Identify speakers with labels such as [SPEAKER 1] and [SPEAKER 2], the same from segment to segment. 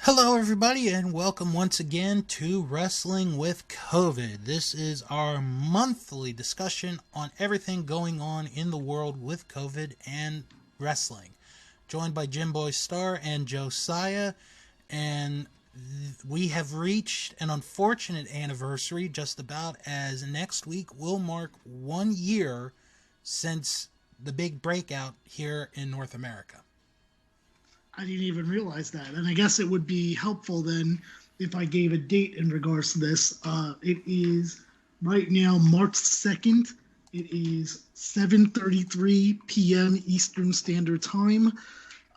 [SPEAKER 1] Hello, everybody, and welcome once again to Wrestling with COVID. This is our monthly discussion on everything going on in the world with COVID and wrestling. Joined by Jim Boy Star and Josiah, and we have reached an unfortunate anniversary just about, as next week will mark 1 year since the big breakout here in North America.
[SPEAKER 2] I didn't even realize that. And I guess it would be helpful then if I gave a date in regards to this. It is right now March 2nd. It is 7:33 p.m. Eastern Standard Time.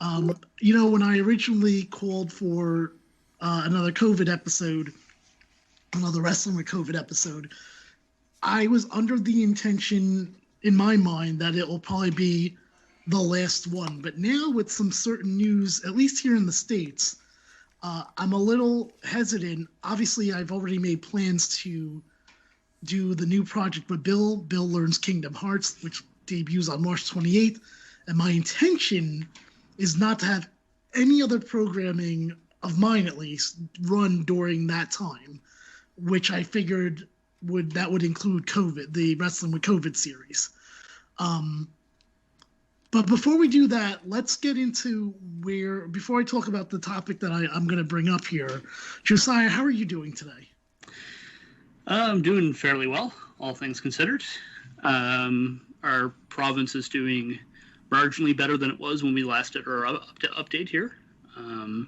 [SPEAKER 2] When I originally called for another COVID episode, another Wrestling with COVID episode, I was under the intention in my mind that it will probably be the last one. But now with some certain news, at least here in the States, I'm a little hesitant. Obviously, I've already made plans to do the new project with Bill. Bill Learns Kingdom Hearts, which debuts on March 28th. And my intention is not to have any other programming of mine, at least, run during that time, which I figured would include COVID, the Wrestling with COVID series. But before we do that, let's get into before I talk about the topic that I'm going to bring up here, Josiah, how are you doing today?
[SPEAKER 3] I'm doing fairly well, all things considered. Our province is doing marginally better than it was when we last did our update here. I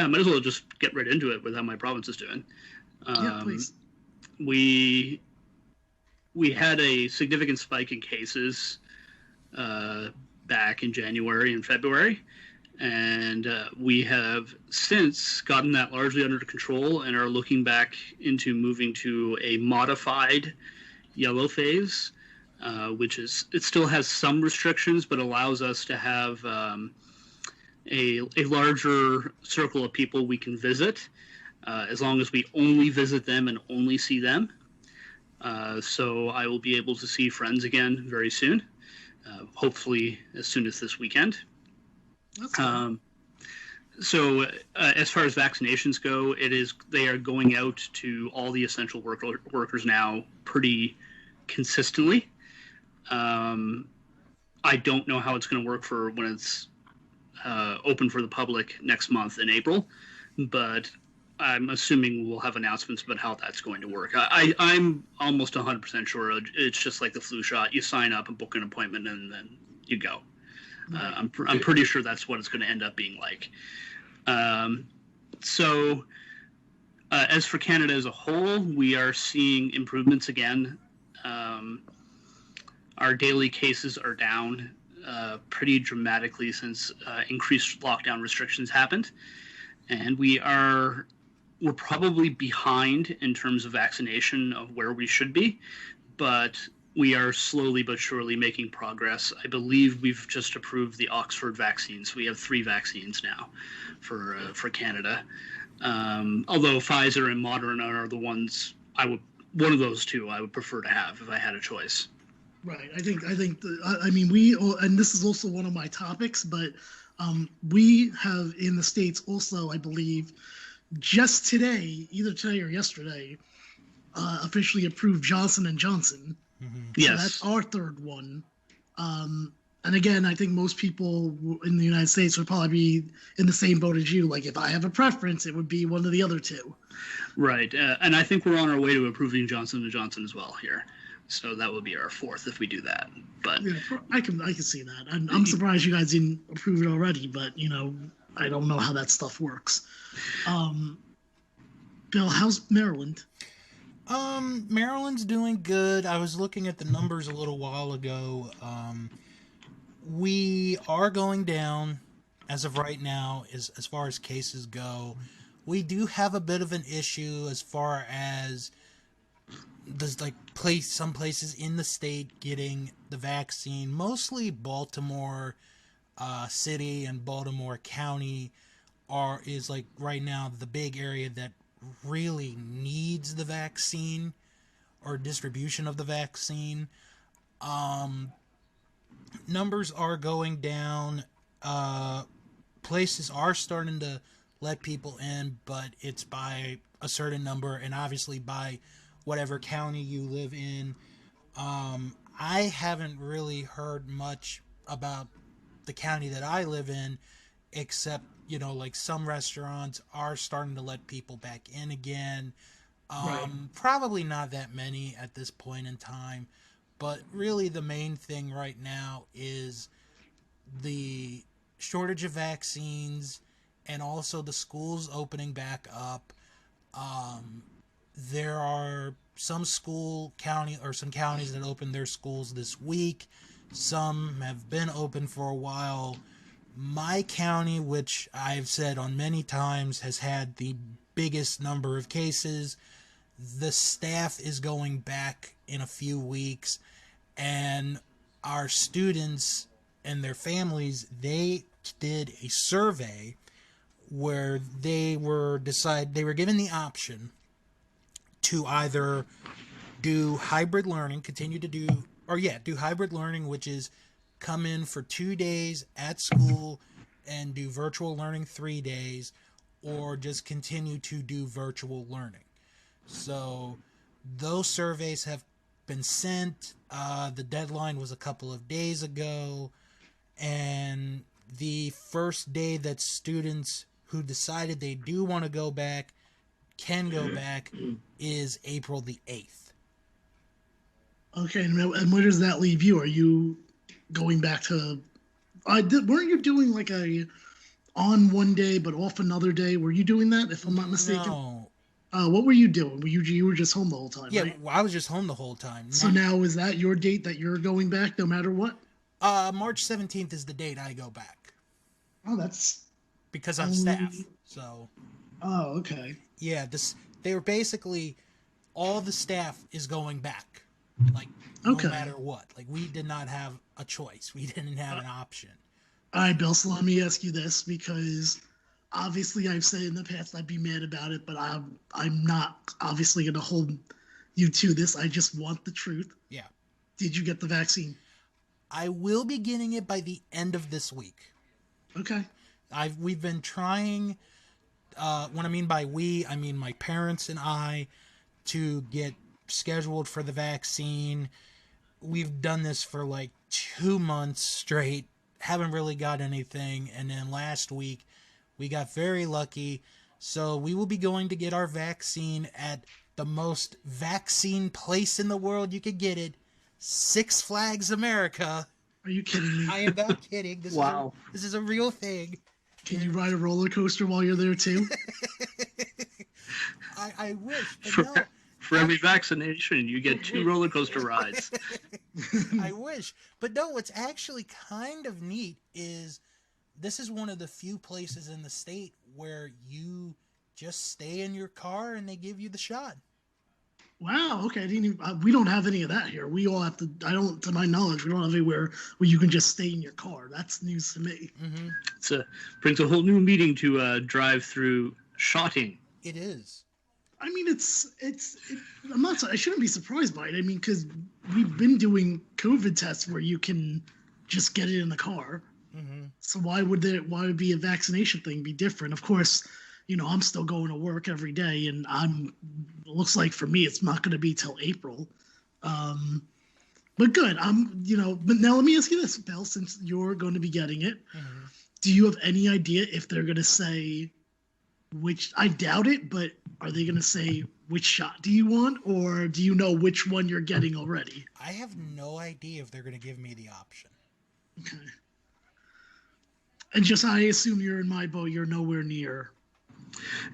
[SPEAKER 3] might as well just get right into it with how my province is doing.
[SPEAKER 2] Yeah, please.
[SPEAKER 3] We had a significant spike in cases back in January and February, and we have since gotten that largely under control and are looking back into moving to a modified yellow phase, which is, it still has some restrictions but allows us to have a larger circle of people we can visit, as long as we only visit them and only see them. So I will be able to see friends again very soon, hopefully as soon as this weekend.
[SPEAKER 2] That's cool.
[SPEAKER 3] As far as vaccinations go, they are going out to all the essential workers now pretty consistently. I don't know how it's going to work for when it's open for the public next month in April, but I'm assuming we'll have announcements about how that's going to work. I'm almost 100% sure it's just like the flu shot. You sign up and book an appointment, and then you go. I'm pretty sure that's what it's going to end up being like. As for Canada as a whole, we are seeing improvements again. Our daily cases are down pretty dramatically since increased lockdown restrictions happened, and we're probably behind in terms of vaccination of where we should be, but we are slowly but surely making progress. I believe we've just approved the Oxford vaccines. We have 3 vaccines now for Canada. Although Pfizer and Moderna are the ones one of those two I would prefer to have if I had a choice.
[SPEAKER 2] Right. We, and this is also one of my topics, but we have in the States also, I believe, just today, either today or yesterday, officially approved Johnson & Johnson.
[SPEAKER 1] Mm-hmm.
[SPEAKER 3] Yes.
[SPEAKER 2] So that's our third one. And again, I think most people in the United States would probably be in the same boat as you. Like, if I have a preference, it would be one of the other two.
[SPEAKER 3] Right. And I think we're on our way to approving Johnson & Johnson as well here. So that would be our 4th if we do that. But
[SPEAKER 2] yeah, I can see that. I'm surprised you guys didn't approve it already, but, I don't know how that stuff works. Bill, how's Maryland?
[SPEAKER 1] Maryland's doing good. I was looking at the numbers a little while ago. We are going down as of right now as far as cases go. We do have a bit of an issue as far as there's some places in the state getting the vaccine. Mostly Baltimore City and Baltimore County is right now the big area that really needs the vaccine or distribution of the vaccine. Numbers are going down places are starting to let people in, but it's by a certain number, and obviously by whatever county you live in. I haven't really heard much about the county that I live in, except, like some restaurants are starting to let people back in again.
[SPEAKER 2] Right.
[SPEAKER 1] Probably not that many at this point in time, but really the main thing right now is the shortage of vaccines and also the schools opening back up. There are some counties that opened their schools this week. Some have been open for a while. My county, which I've said on many times, has had the biggest number of cases. The staff is going back in a few weeks, and our students and their families, they did a survey where they were given the option to either do hybrid learning, do hybrid learning, which is come in for 2 days at school and do virtual learning 3 days, or just continue to do virtual learning. So those surveys have been sent. The deadline was a couple of days ago, and the first day that students who decided they do want to go back can go back is April the 8th.
[SPEAKER 2] Okay, and where does that leave you? Are you going back to? Weren't you doing like a on one day but off another day? Were you doing that? If I'm not mistaken.
[SPEAKER 1] No.
[SPEAKER 2] What were you doing? You were just home the whole time?
[SPEAKER 1] Yeah,
[SPEAKER 2] right?
[SPEAKER 1] I was just home the whole time.
[SPEAKER 2] So now is that your date that you're going back no matter what?
[SPEAKER 1] March 17th is the date I go back.
[SPEAKER 2] Oh, that's
[SPEAKER 1] because I'm staff. So.
[SPEAKER 2] Oh, okay.
[SPEAKER 1] Yeah, they were basically all the staff is going back, like no matter what. Like we did not have a choice. We didn't have an option.
[SPEAKER 2] All right, Bill. So let me ask you this, because obviously I've said in the past I'd be mad about it, but I'm not obviously going to hold you to this. I just want the truth.
[SPEAKER 1] Yeah.
[SPEAKER 2] Did you get the vaccine?
[SPEAKER 1] I will be getting it by the end of this week.
[SPEAKER 2] Okay.
[SPEAKER 1] We've been trying. When I mean by we, I mean my parents and I, to get scheduled for the vaccine. We've done this for like 2 months straight. Haven't really got anything. And then last week, we got very lucky. So we will be going to get our vaccine at the most vaccine place in the world you could get it. Six Flags America.
[SPEAKER 2] Are you kidding me?
[SPEAKER 1] I am not kidding.
[SPEAKER 3] Wow.
[SPEAKER 1] This is a real thing.
[SPEAKER 2] Can you ride a roller coaster while you're there too?
[SPEAKER 1] I wish.
[SPEAKER 3] But for every vaccination, you get 2 roller coaster rides.
[SPEAKER 1] I wish. But no, what's actually kind of neat is this is one of the few places in the state where you just stay in your car and they give you the shot.
[SPEAKER 2] Wow. Okay. We don't have any of that here. We all have to. To my knowledge, we don't have anywhere where you can just stay in your car. That's news to me.
[SPEAKER 1] Mm-hmm.
[SPEAKER 3] It brings a whole new meaning to drive through shotting.
[SPEAKER 1] It is.
[SPEAKER 2] I mean, I shouldn't be surprised by it. I mean, because we've been doing COVID tests where you can just get it in the car.
[SPEAKER 1] Mm-hmm.
[SPEAKER 2] So why would be a vaccination thing be different? Of course, I'm still going to work every day, and it looks like for me it's not going to be till April. But good. But now let me ask you this, Bill, since you're going to be getting it,
[SPEAKER 1] Mm-hmm.
[SPEAKER 2] do you have any idea if they're going to say which? I doubt it, but are they going to say which shot do you want, or do you know which one you're getting already?
[SPEAKER 1] I have no idea if they're going to give me the option.
[SPEAKER 2] Okay. And I assume you're in my boat. You're nowhere near.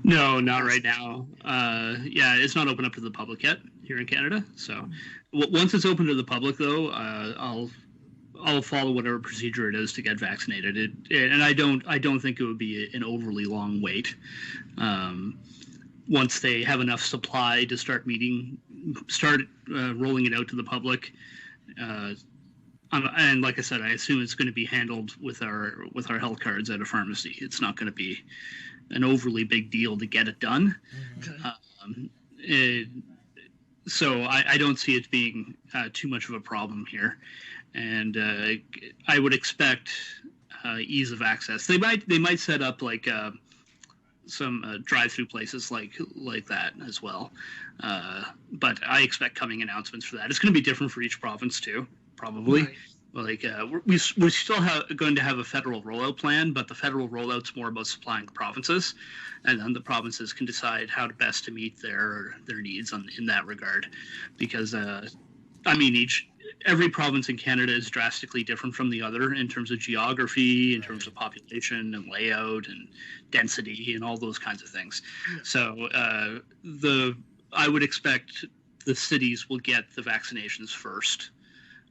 [SPEAKER 3] No, not right now. Yeah, it's not open up to the public yet here in Canada. So once it's open to the public, though, I'll follow whatever procedure it is to get vaccinated. And I don't think it would be an overly long wait. Once they have enough supply to start rolling it out to the public. And like I said, I assume it's going to be handled with our health cards at a pharmacy. It's not going to be an overly big deal to get it done.
[SPEAKER 2] Okay.
[SPEAKER 3] So I don't see it being too much of a problem here. And I would expect ease of access. They might set up like some drive-through places like that as well. But I expect coming announcements for that. It's going to be different for each province too, probably. Right. Like we're still going to have a federal rollout plan, but the federal rollout's more about supplying the provinces, and then the provinces can decide how to best to meet their needs in that regard. Because every province in Canada is drastically different from the other in terms of geography, in terms of population and layout and density and all those kinds of things. Yeah. So I would expect the cities will get the vaccinations first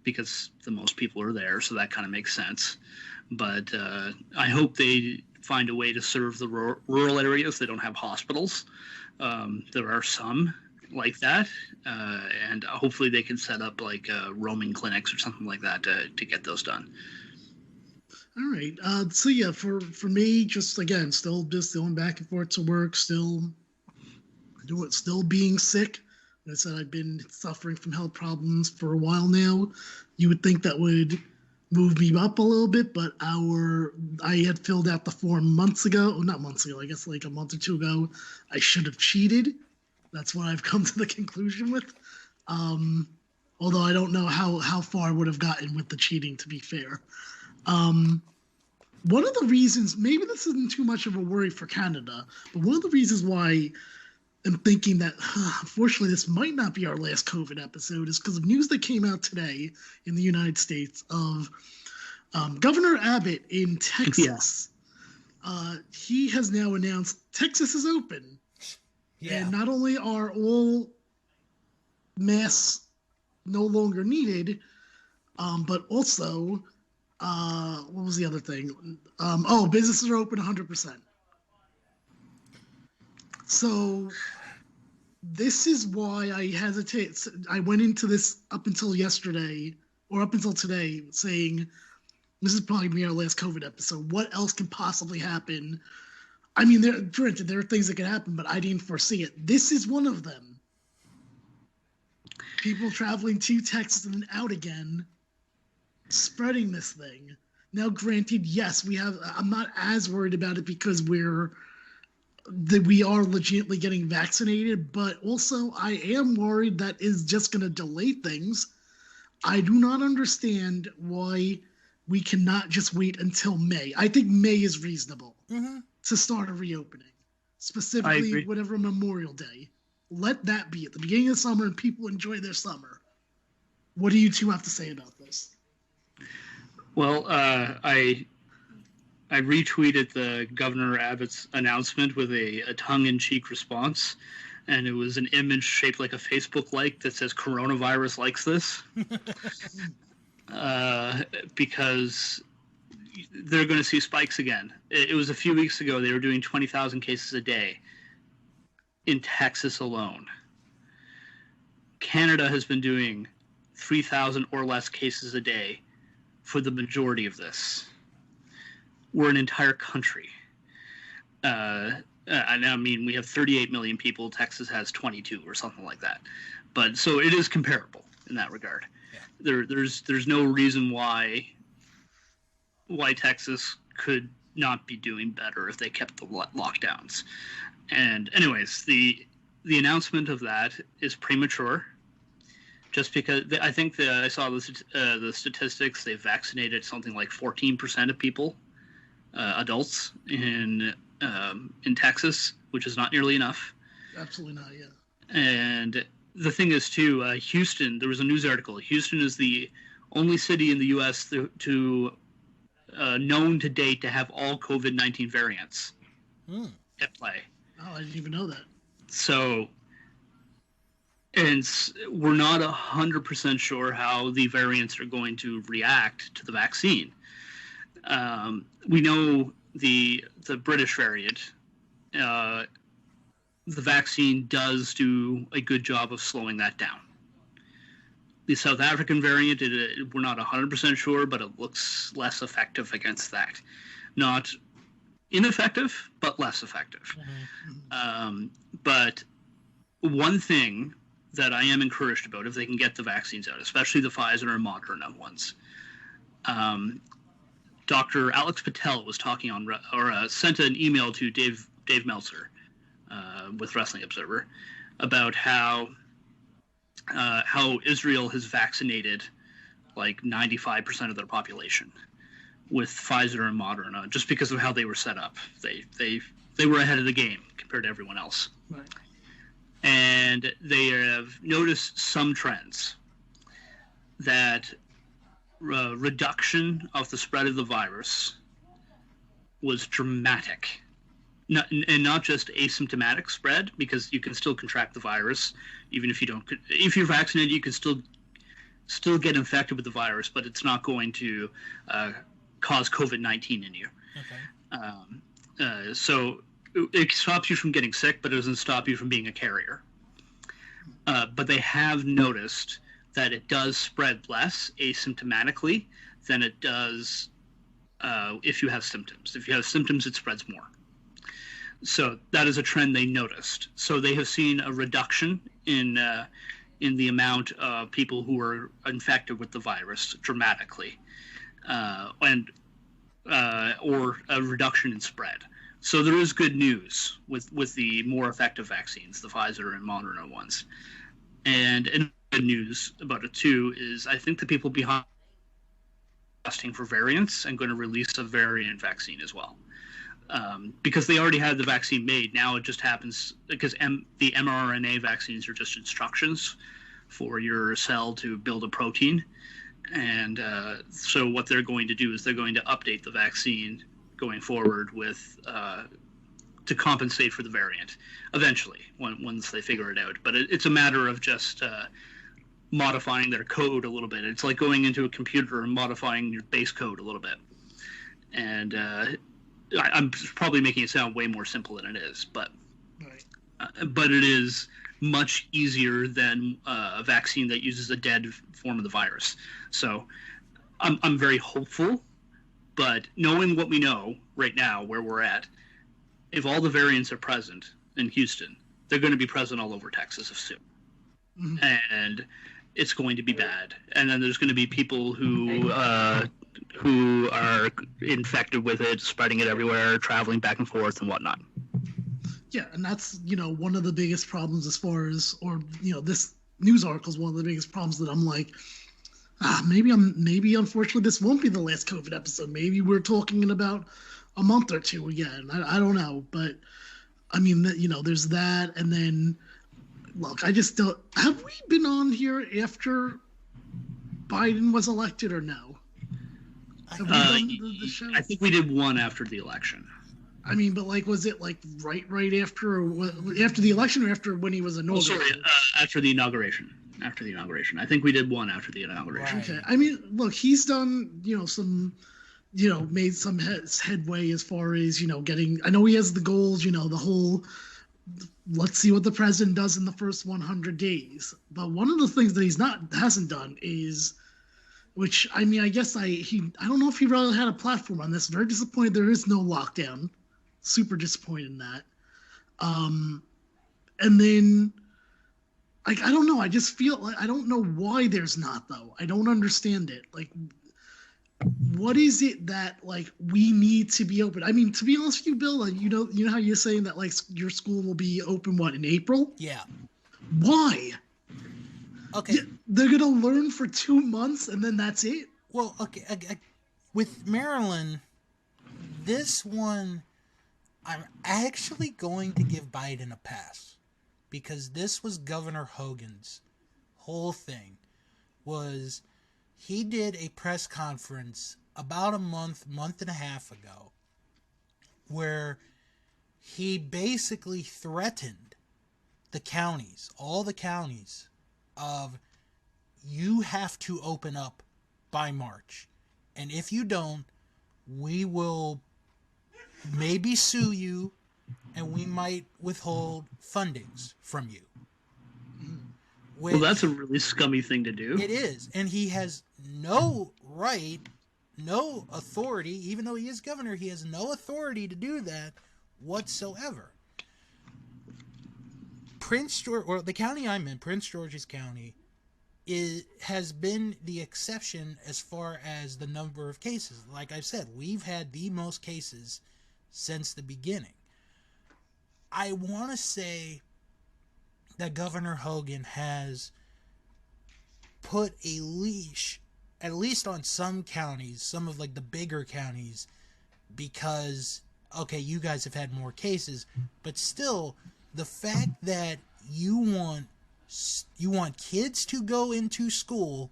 [SPEAKER 3] because the most people are there, so that kind of makes sense. But I hope they find a way to serve the rural areas that don't have hospitals. There are some like that, and hopefully they can set up like roaming clinics or something like that to get those done.
[SPEAKER 2] All right. So yeah, for me, just again, still just going back and forth to work, still being sick. Like I said, I've been suffering from health problems for a while now. You would think that would move me up a little bit, but I had filled out the form months ago. Well, not months ago, I guess like a month or two ago. I should have cheated. That's what I've come to the conclusion with. Although I don't know how far I would have gotten with the cheating, to be fair. One of the reasons, maybe this isn't too much of a worry for Canada, but one of the reasons why I'm thinking that, unfortunately, this might not be our last COVID episode is because of news that came out today in the United States of Governor Abbott in Texas. Yeah. He has now announced Texas is open. Yeah. And not only are all masks no longer needed, but also, what was the other thing? Businesses are open 100%. So this is why I hesitate. I went into this up until yesterday or up until today saying this is probably going to be our last COVID episode. What else can possibly happen? I mean, granted, there are things that can happen, but I didn't foresee it. This is one of them. People traveling to Texas and then out again, spreading this thing. Now, granted, yes, I'm not as worried about it because we are legitimately getting vaccinated, but also I am worried that is just going to delay things. I do not understand why we cannot just wait until May. I think May is reasonable to start a reopening, specifically whatever Memorial Day. Let that be at the beginning of the summer and people enjoy their summer. What do you two have to say about this?
[SPEAKER 3] Well, I retweeted the Governor Abbott's announcement with a tongue-in-cheek response, and it was an image shaped like a Facebook like that says "Coronavirus likes this," because they're going to see spikes again. It was a few weeks ago they were doing 20,000 cases a day in Texas alone. Canada has been doing 3,000 or less cases a day for the majority of this. We're an entire country. I mean, we have 38 million people. Texas has 22 or something like that. But so it is comparable in that regard. Yeah. There's no reason why Texas could not be doing better if they kept the lockdowns. And anyways, the announcement of that is premature. Just because I think I saw the statistics, they vaccinated something like 14% of people. Adults in Texas, which is not nearly enough.
[SPEAKER 2] Absolutely not, yeah.
[SPEAKER 3] And the thing is, too, Houston, there was a news article. Houston is the only city in the U.S. known to date to have all COVID-19 variants at play.
[SPEAKER 2] Oh, I didn't even know that.
[SPEAKER 3] So, and we're not 100% sure how the variants are going to react to the vaccine. We know the British variant, the vaccine does do a good job of slowing that down. The South African variant, we're not 100% sure, but it looks less effective against that. Not ineffective, but less effective. Mm-hmm. But one thing that I am encouraged about, if they can get the vaccines out, especially the Pfizer and Moderna ones, Dr. Alex Patel was talking on, or sent an email to Dave Meltzer with Wrestling Observer about how Israel has vaccinated like 95% of their population with Pfizer and Moderna, just because of how they were set up. They were ahead of the game compared to everyone else.
[SPEAKER 2] Right.
[SPEAKER 3] And they have noticed some trends that reduction of the spread of the virus was dramatic. Not just asymptomatic spread, because you can still contract the virus even if you don't. If you're vaccinated, you can still get infected with the virus, but it's not going to cause COVID-19 in you.
[SPEAKER 1] Okay.
[SPEAKER 3] So it stops you from getting sick, but it doesn't stop you from being a carrier. But they have noticed that it does spread less asymptomatically than it does if you have symptoms. If you have symptoms, it spreads more. So that is a trend they noticed. So they have seen a reduction in the amount of people who are infected with the virus dramatically, or a reduction in spread. So there is good news with the more effective vaccines, the Pfizer and Moderna ones. And good news about it too is I think the people behind testing for variants and going to release a variant vaccine as well. Because they already had the vaccine made. Now it just happens because the mRNA vaccines are just instructions for your cell to build a protein. And so what they're going to do is they're going to update the vaccine going forward with to compensate for the variant eventually once they figure it out. But it's a matter of just modifying their code a little bit. It's like going into a computer and modifying your base code a little bit. And I'm probably making it sound way more simple than it is, but but it is much easier than a vaccine that uses a dead form of the virus. So I'm very hopeful, but knowing what we know right now, where we're at, if all the variants are present in Houston, they're going to be present all over Texas soon. Mm-hmm. And it's going to be bad. And then there's going to be people who are infected with it, spreading it everywhere, traveling back and forth and whatnot.
[SPEAKER 2] Yeah, and that's, one of the biggest problems as far as, or, this news article is one of the biggest problems that I'm like, maybe unfortunately this won't be the last COVID episode. Maybe we're talking in about a month or two again. I don't know, but I mean, there's that. And then, look, I just don't, have we been on here after Biden was elected or no? Have we done the show?
[SPEAKER 3] I think we did one after the election.
[SPEAKER 2] I mean, but was it right after, or after the election, or after when he was inaugurated?
[SPEAKER 3] Oh, sorry, after the inauguration. After the inauguration, I think we did one after the inauguration.
[SPEAKER 2] Right. Okay, I mean, look, he's done, some, made some headway as far as getting. I know he has the goals, the whole. Let's see what the president does in the first 100 days. But one of the things that hasn't done is. Which, I mean, I guess I don't know if he really had a platform on this. Very disappointed there is no lockdown. Super disappointed in that. And then, I don't know. I just feel like I don't know why there's not, though. I don't understand it. What is it that, we need to be open? I mean, to be honest with you, Bill, you know how you're saying that, your school will be open, in April?
[SPEAKER 1] Yeah.
[SPEAKER 2] Why?
[SPEAKER 1] Okay.
[SPEAKER 2] They're going to learn for 2 months and then that's it?
[SPEAKER 1] Well, okay. With Maryland, this one, I'm actually going to give Biden a pass. Because this was Governor Hogan's whole thing. He did a press conference about a month and a half ago. Where he basically threatened the counties, all the counties, of you have to open up by March. And if you don't, we will maybe sue you and we might withhold fundings from you.
[SPEAKER 3] Well, that's a really scummy thing to do.
[SPEAKER 1] It is. And he has no right, no authority, even though he is governor, he has no authority to do that whatsoever. Prince George, or the county I'm in, Prince George's County, has been the exception as far as the number of cases. Like I've said, we've had the most cases since the beginning. I want to say that Governor Hogan has put a leash, at least on some counties, some of like the bigger counties, because, okay, you guys have had more cases, but still, the fact that you want kids to go into school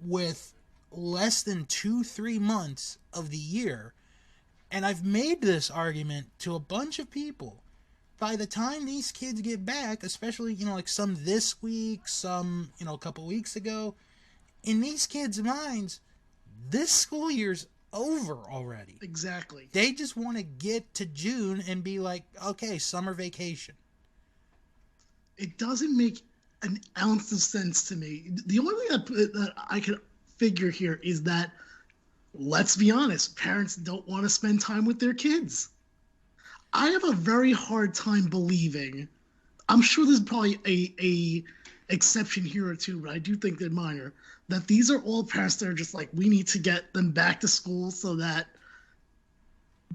[SPEAKER 1] with less than 2-3 months of the year, and I've made this argument to a bunch of people. By the time these kids get back, especially, like some this week, some, a couple weeks ago, in these kids' minds, this school year's over already.
[SPEAKER 2] Exactly.
[SPEAKER 1] They just want to get to June and be like, okay, summer vacation.
[SPEAKER 2] It doesn't make an ounce of sense to me. The only thing that I can figure here is that, let's be honest, parents don't want to spend time with their kids. I have a very hard time believing. I'm sure there's probably a exception here or two, but I do think they're minor. That these are all parents that are just like, we need to get them back to school so that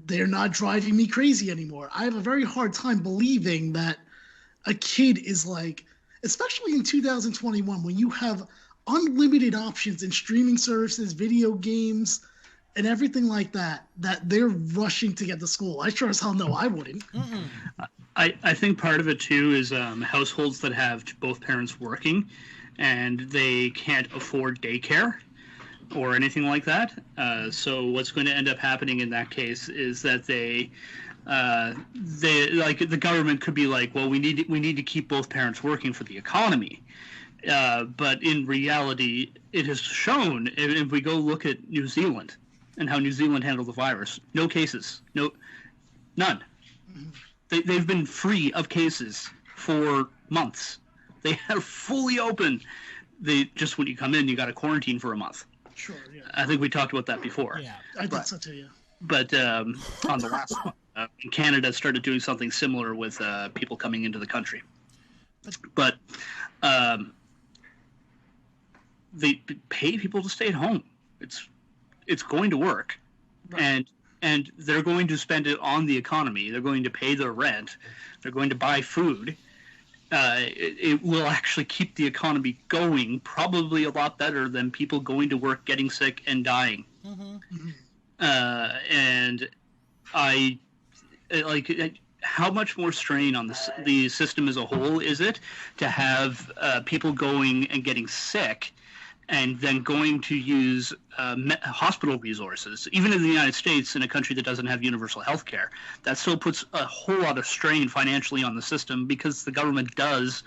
[SPEAKER 2] they're not driving me crazy anymore. I have a very hard time believing that a kid is like, especially in 2021, when you have unlimited options in streaming services, video games, and everything like that, that they're rushing to get to school. I sure as hell know I wouldn't.
[SPEAKER 3] I think part of it, too, is households that have both parents working and they can't afford daycare or anything like that. So what's going to end up happening in that case is that they like the government could be like, well, we need to keep both parents working for the economy. But in reality, it has shown, if we go look at New Zealand and how New Zealand handled the virus, no cases, none. They've been free of cases for months. They are fully open. Just when you come in, you got to quarantine for a month.
[SPEAKER 2] Sure, yeah.
[SPEAKER 3] I think we talked about that before.
[SPEAKER 2] Yeah, I did so too, yeah.
[SPEAKER 3] But on the last one, Canada started doing something similar with people coming into the country. But they pay people to stay at home. It's going to work, right. And they're going to spend it on the economy. They're going to pay their rent. They're going to buy food. It will actually keep the economy going, probably a lot better than people going to work, getting sick, and dying. Mm-hmm. And I like, how much more strain on the system as a whole is it to have people going and getting sick and then going to use hospital resources, even in the United States, in a country that doesn't have universal health care. That still puts a whole lot of strain financially on the system because the government does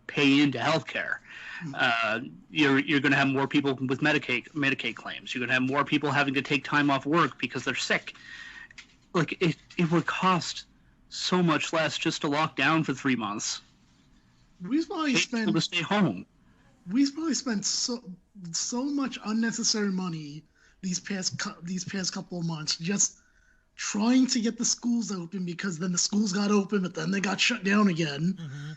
[SPEAKER 3] pay into health care. You're going to have more people with Medicaid claims. You're going to have more people having to take time off work because they're sick. Like, it would cost so much less just to lock down for 3 months.
[SPEAKER 2] We've probably spent
[SPEAKER 3] to stay home.
[SPEAKER 2] We've probably spent so much unnecessary money these past couple of months just trying to get the schools open, because then the schools got open, but then they got shut down again. Mm-hmm.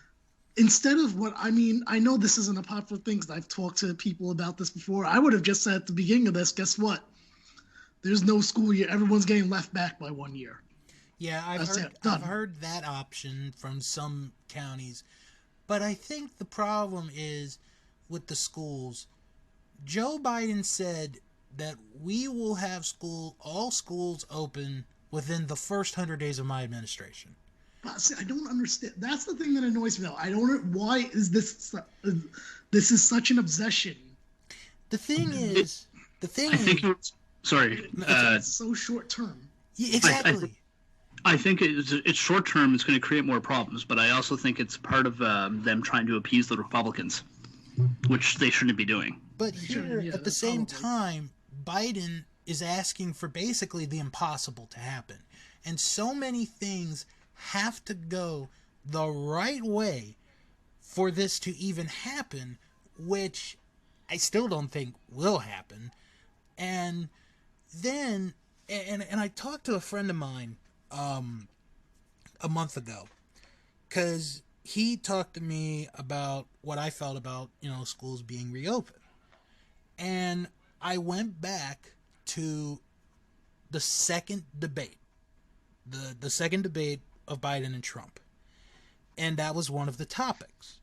[SPEAKER 2] Instead of I know this isn't a popular thing, because I've talked to people about this before. I would have just said at the beginning of this, guess what? There's no school year. Everyone's getting left back by 1 year.
[SPEAKER 1] Yeah, I've heard that option from some counties. But I think the problem is with the schools. Joe Biden said that we will have all schools open within the first 100 days of my administration.
[SPEAKER 2] But see, I don't understand. That's the thing that annoys me, though. I don't. Why is this? This is such an obsession.
[SPEAKER 1] The thing is.
[SPEAKER 3] Sorry.
[SPEAKER 2] It's so short term.
[SPEAKER 1] Yeah, exactly.
[SPEAKER 3] I think it's short term. It's going to create more problems, but I also think it's part of them trying to appease the Republicans, which they shouldn't be doing.
[SPEAKER 1] But here, at the same time, Biden is asking for basically the impossible to happen. And so many things have to go the right way for this to even happen, which I still don't think will happen. And then, and I talked to a friend of mine a month ago, because he talked to me about what I felt about, schools being reopened. And I went back to the second debate, the second debate of Biden and Trump. And that was one of the topics.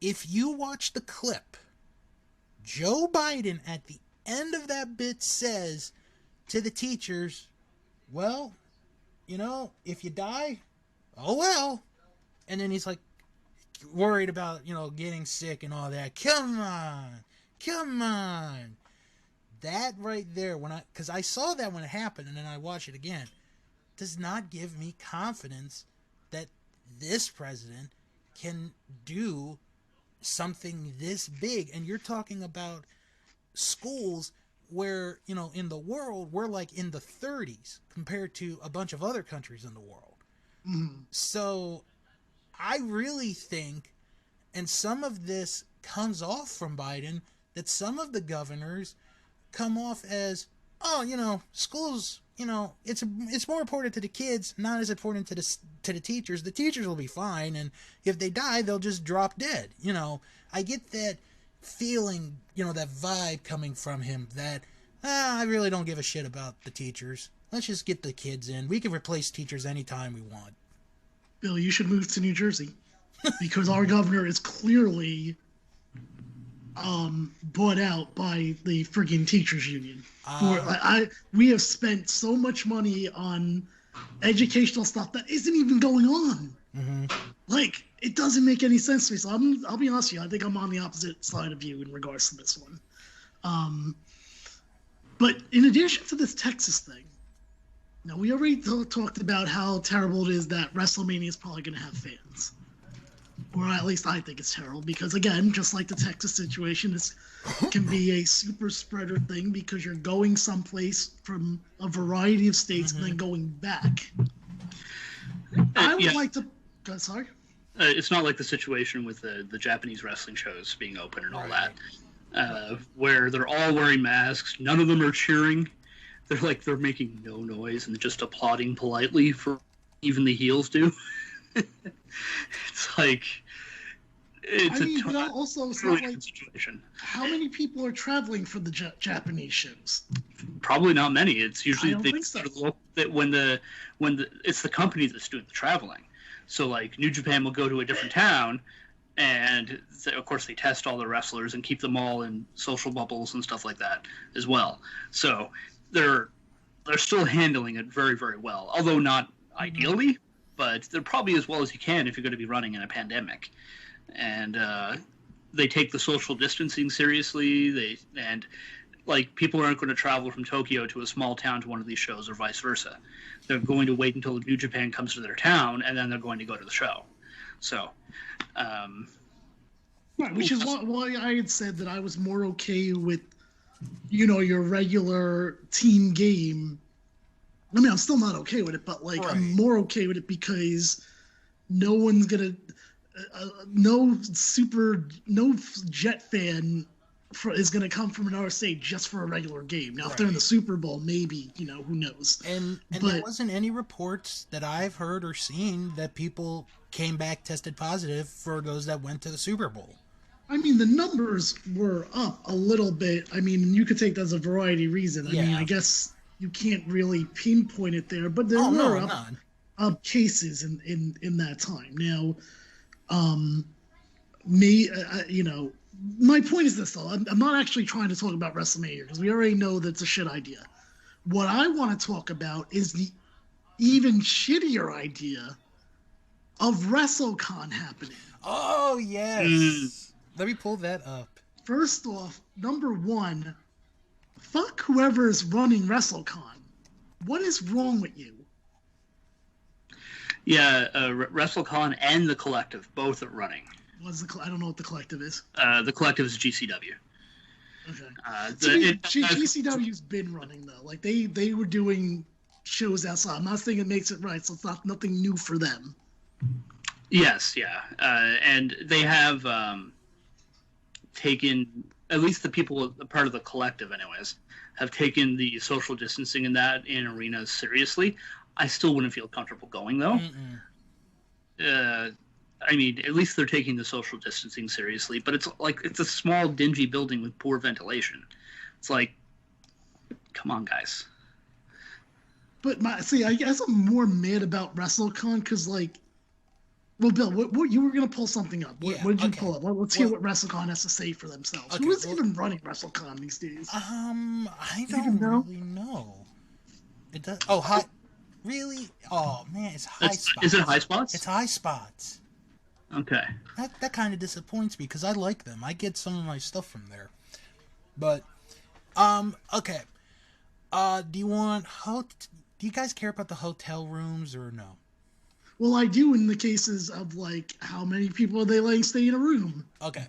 [SPEAKER 1] If you watch the clip, Joe Biden at the end of that bit says to the teachers, well, if you die, oh well. And then he's like worried about, getting sick and all that. Come on. That right there, because I saw that when it happened and then I watched it again, does not give me confidence that this president can do something this big. And you're talking about schools where, in the world, we're like in the 30s compared to a bunch of other countries in the world.
[SPEAKER 2] Mm.
[SPEAKER 1] So I really think, and some of this comes off from Biden, that some of the governors come off as, schools, it's more important to the kids, not as important to the teachers. The teachers will be fine, and if they die, they'll just drop dead. I get that feeling, that vibe coming from him that, I really don't give a shit about the teachers. Let's just get the kids in. We can replace teachers anytime we want.
[SPEAKER 2] Bill, you should move to New Jersey because our governor is clearly bought out by the friggin' teachers union. We have spent so much money on educational stuff that isn't even going on.
[SPEAKER 1] Mm-hmm.
[SPEAKER 2] Like, it doesn't make any sense to me. So I'll be honest with you. I think I'm on the opposite side of you in regards to this one. But in addition to this Texas thing, now we already talked about how terrible it is that WrestleMania is probably going to have fans. Or at least I think it's terrible because, again, just like the Texas situation, this can be a super spreader thing because you're going someplace from a variety of states and then going back. I would like to... Sorry?
[SPEAKER 3] It's not like the situation with the Japanese wrestling shows being open and all that, where they're all wearing masks. None of them are cheering. They're making no noise and just applauding politely for even the heels do. It's like it's
[SPEAKER 2] it's not like situation. How many people are traveling for the Japanese shows?
[SPEAKER 3] Probably not many. It's usually
[SPEAKER 2] that
[SPEAKER 3] when it's the company that's doing the traveling. So like New Japan will go to a different town, and of course they test all the wrestlers and keep them all in social bubbles and stuff like that as well. So they're still handling it very, very well, although not ideally. But they're probably as well as you can if you're going to be running in a pandemic. And they take the social distancing seriously. People aren't going to travel from Tokyo to a small town to one of these shows or vice versa. They're going to wait until New Japan comes to their town, and then they're going to go to the show. So,
[SPEAKER 2] right, which is why I had said that I was more okay with, your regular team game. I mean, I'm still not okay with it, but I'm more okay with it because no one's gonna, no jet fan is gonna come from another state just for a regular game. Now, if they're in the Super Bowl, maybe who knows?
[SPEAKER 1] And there wasn't any reports that I've heard or seen that people came back tested positive for those that went to the Super Bowl.
[SPEAKER 2] I mean, the numbers were up a little bit. I mean, you could take that as a variety of reasons. I mean, I guess. You can't really pinpoint it there, but there were up cases in that time. Now, my point is this, though. I'm not actually trying to talk about WrestleMania because we already know that's a shit idea. What I want to talk about is the even shittier idea of Wrestlecon happening.
[SPEAKER 1] Oh, yes. Let me pull that up.
[SPEAKER 2] First off, number one, fuck whoever is running WrestleCon. What is wrong with you?
[SPEAKER 3] Yeah, WrestleCon and the Collective both are running.
[SPEAKER 2] I don't know what the Collective is.
[SPEAKER 3] The Collective is GCW.
[SPEAKER 2] Okay. GCW's been running though. Like they were doing shows outside. I'm not saying it makes it right, so it's nothing new for them.
[SPEAKER 3] Yes, yeah, and they have taken, at least the people, part of the Collective, anyways, have taken the social distancing in arenas seriously. I still wouldn't feel comfortable going though. I mean, at least they're taking the social distancing seriously, but it's a small, dingy building with poor ventilation. It's like, come on, guys.
[SPEAKER 2] But I guess I'm more mad about Wrestlecon because, like, well, Bill, what you were gonna pull something up? What did you pull up? Let's hear what Wrestlecon has to say for themselves. Who is even running Wrestlecon these days?
[SPEAKER 1] I don't really know. It does. Oh, hi. Really? Oh man, it's High Spots.
[SPEAKER 3] Is it High Spots?
[SPEAKER 1] It's High Spots.
[SPEAKER 3] Okay.
[SPEAKER 1] That kind of disappoints me because I like them. I get some of my stuff from there. But, okay. Do you guys care about the hotel rooms or no?
[SPEAKER 2] Well, I do in the cases of, like, how many people are they letting stay in a room?
[SPEAKER 1] Okay.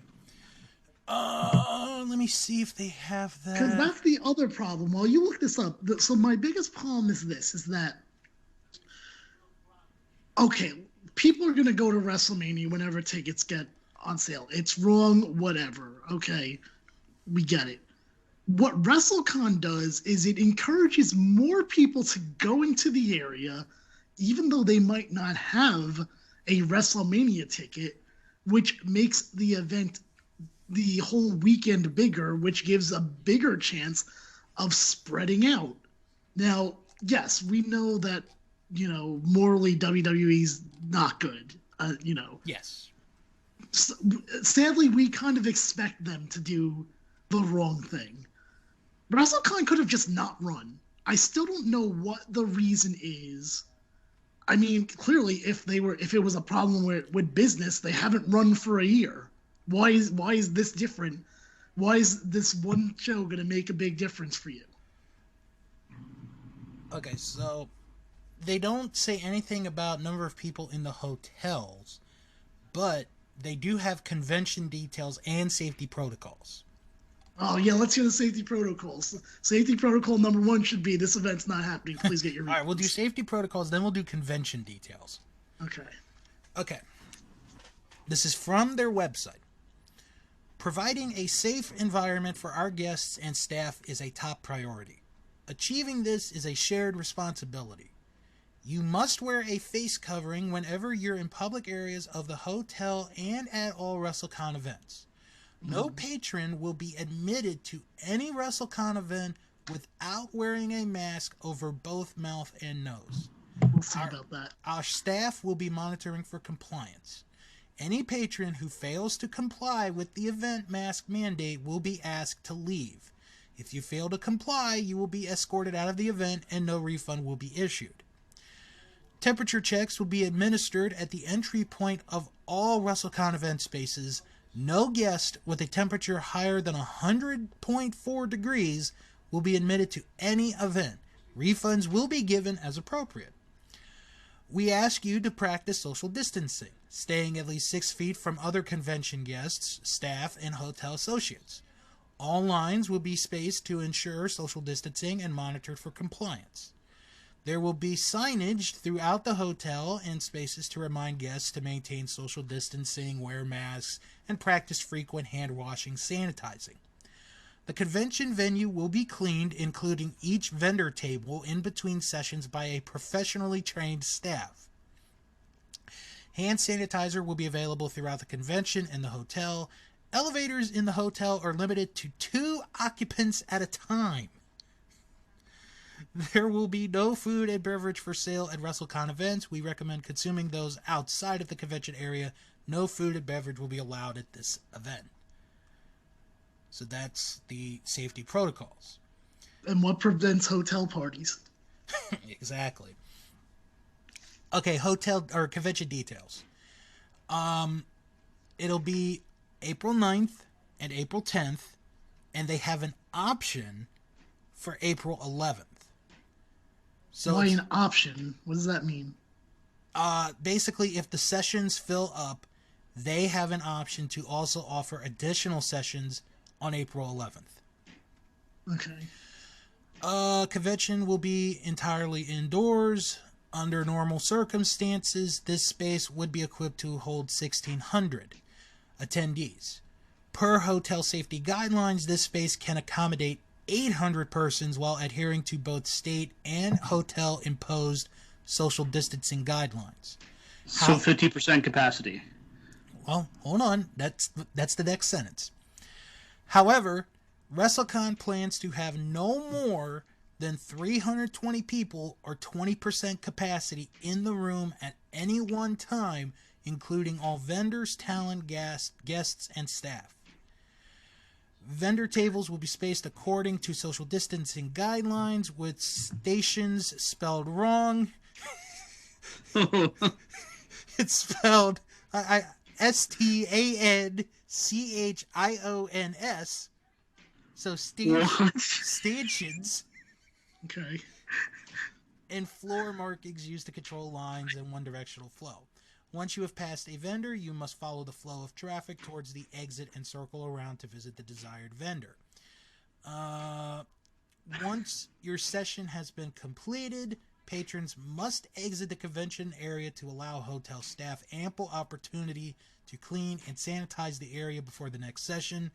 [SPEAKER 1] Let me see if they have that.
[SPEAKER 2] Because that's the other problem. While you look this up, so my biggest problem is that, okay, people are going to go to WrestleMania whenever tickets get on sale. It's wrong, whatever. Okay, we get it. What WrestleCon does is it encourages more people to go into the area, even though they might not have a WrestleMania ticket, which makes the event the whole weekend bigger, which gives a bigger chance of spreading out. Now, yes, we know that, morally WWE's not good,
[SPEAKER 1] Yes.
[SPEAKER 2] Sadly, we kind of expect them to do the wrong thing. WrestleCon could have just not run. I still don't know what the reason is. I mean, clearly, if it was a problem with business, they haven't run for a year. Why is this different? Why is this one show going to make a big difference for you?
[SPEAKER 1] Okay, so they don't say anything about number of people in the hotels, but they do have convention details and safety protocols.
[SPEAKER 2] Oh, yeah, let's hear the safety protocols. Safety protocol number 1 should be, this event's not happening. Please get your
[SPEAKER 1] All right, we'll do safety protocols, then we'll do convention details. Okay. This is from their website. Providing a safe environment for our guests and staff is a top priority. Achieving this is a shared responsibility. You must wear a face covering whenever you're in public areas of the hotel and at all WrestleCon events. No patron will be admitted to any WrestleCon event without wearing a mask over both mouth and nose.
[SPEAKER 2] We'll see about that.
[SPEAKER 1] Our staff will be monitoring for compliance. Any patron who fails to comply with the event mask mandate will be asked to leave. If you fail to comply, you will be escorted out of the event and no refund will be issued. Temperature checks will be administered at the entry point of all WrestleCon event spaces. No guest with a temperature higher than 100.4 degrees will be admitted to any event. Refunds will be given as appropriate. We ask you to practice social distancing, staying at least 6 feet from other convention guests, staff, and hotel associates. All lines will be spaced to ensure social distancing and monitored for compliance. There will be signage throughout the hotel and spaces to remind guests to maintain social distancing, wear masks, and practice frequent hand washing, sanitizing. The convention venue will be cleaned, including each vendor table in between sessions by a professionally trained staff. Hand sanitizer will be available throughout the convention and the hotel. Elevators in the hotel are limited to 2 occupants at a time. There will be no food and beverage for sale at WrestleCon events. We recommend consuming those outside of the convention area. No food and beverage will be allowed at this event. So that's the safety protocols.
[SPEAKER 2] And what prevents hotel parties?
[SPEAKER 1] Exactly. Okay, hotel or convention details. It'll be April 9th and April 10th, and they have an option for April 11th. So
[SPEAKER 2] why an option? What does that mean?
[SPEAKER 1] Basically, if the sessions fill up, they have an option to also offer additional sessions on April 11th.
[SPEAKER 2] Okay.
[SPEAKER 1] Convention will be entirely indoors. Under normal circumstances, this space would be equipped to hold 1,600 attendees. Per hotel safety guidelines, this space can accommodate 800 persons while adhering to both state and hotel imposed social distancing guidelines.
[SPEAKER 3] So 50% capacity.
[SPEAKER 1] Well, hold on. That's the next sentence. However, Wrestlecon plans to have no more than 320 people or 20% capacity in the room at any one time, including all vendors, talent, guests, and staff. Vendor tables will be spaced according to social distancing guidelines, with stations spelled wrong. It's spelled STANCHIONS. So stanchions.
[SPEAKER 2] Okay.
[SPEAKER 1] And floor markings used to control lines and one-directional flow. Once you have passed a vendor, you must follow the flow of traffic towards the exit and circle around to visit the desired vendor. Once your session has been completed, patrons must exit the convention area to allow hotel staff ample opportunity to clean and sanitize the area before the next session.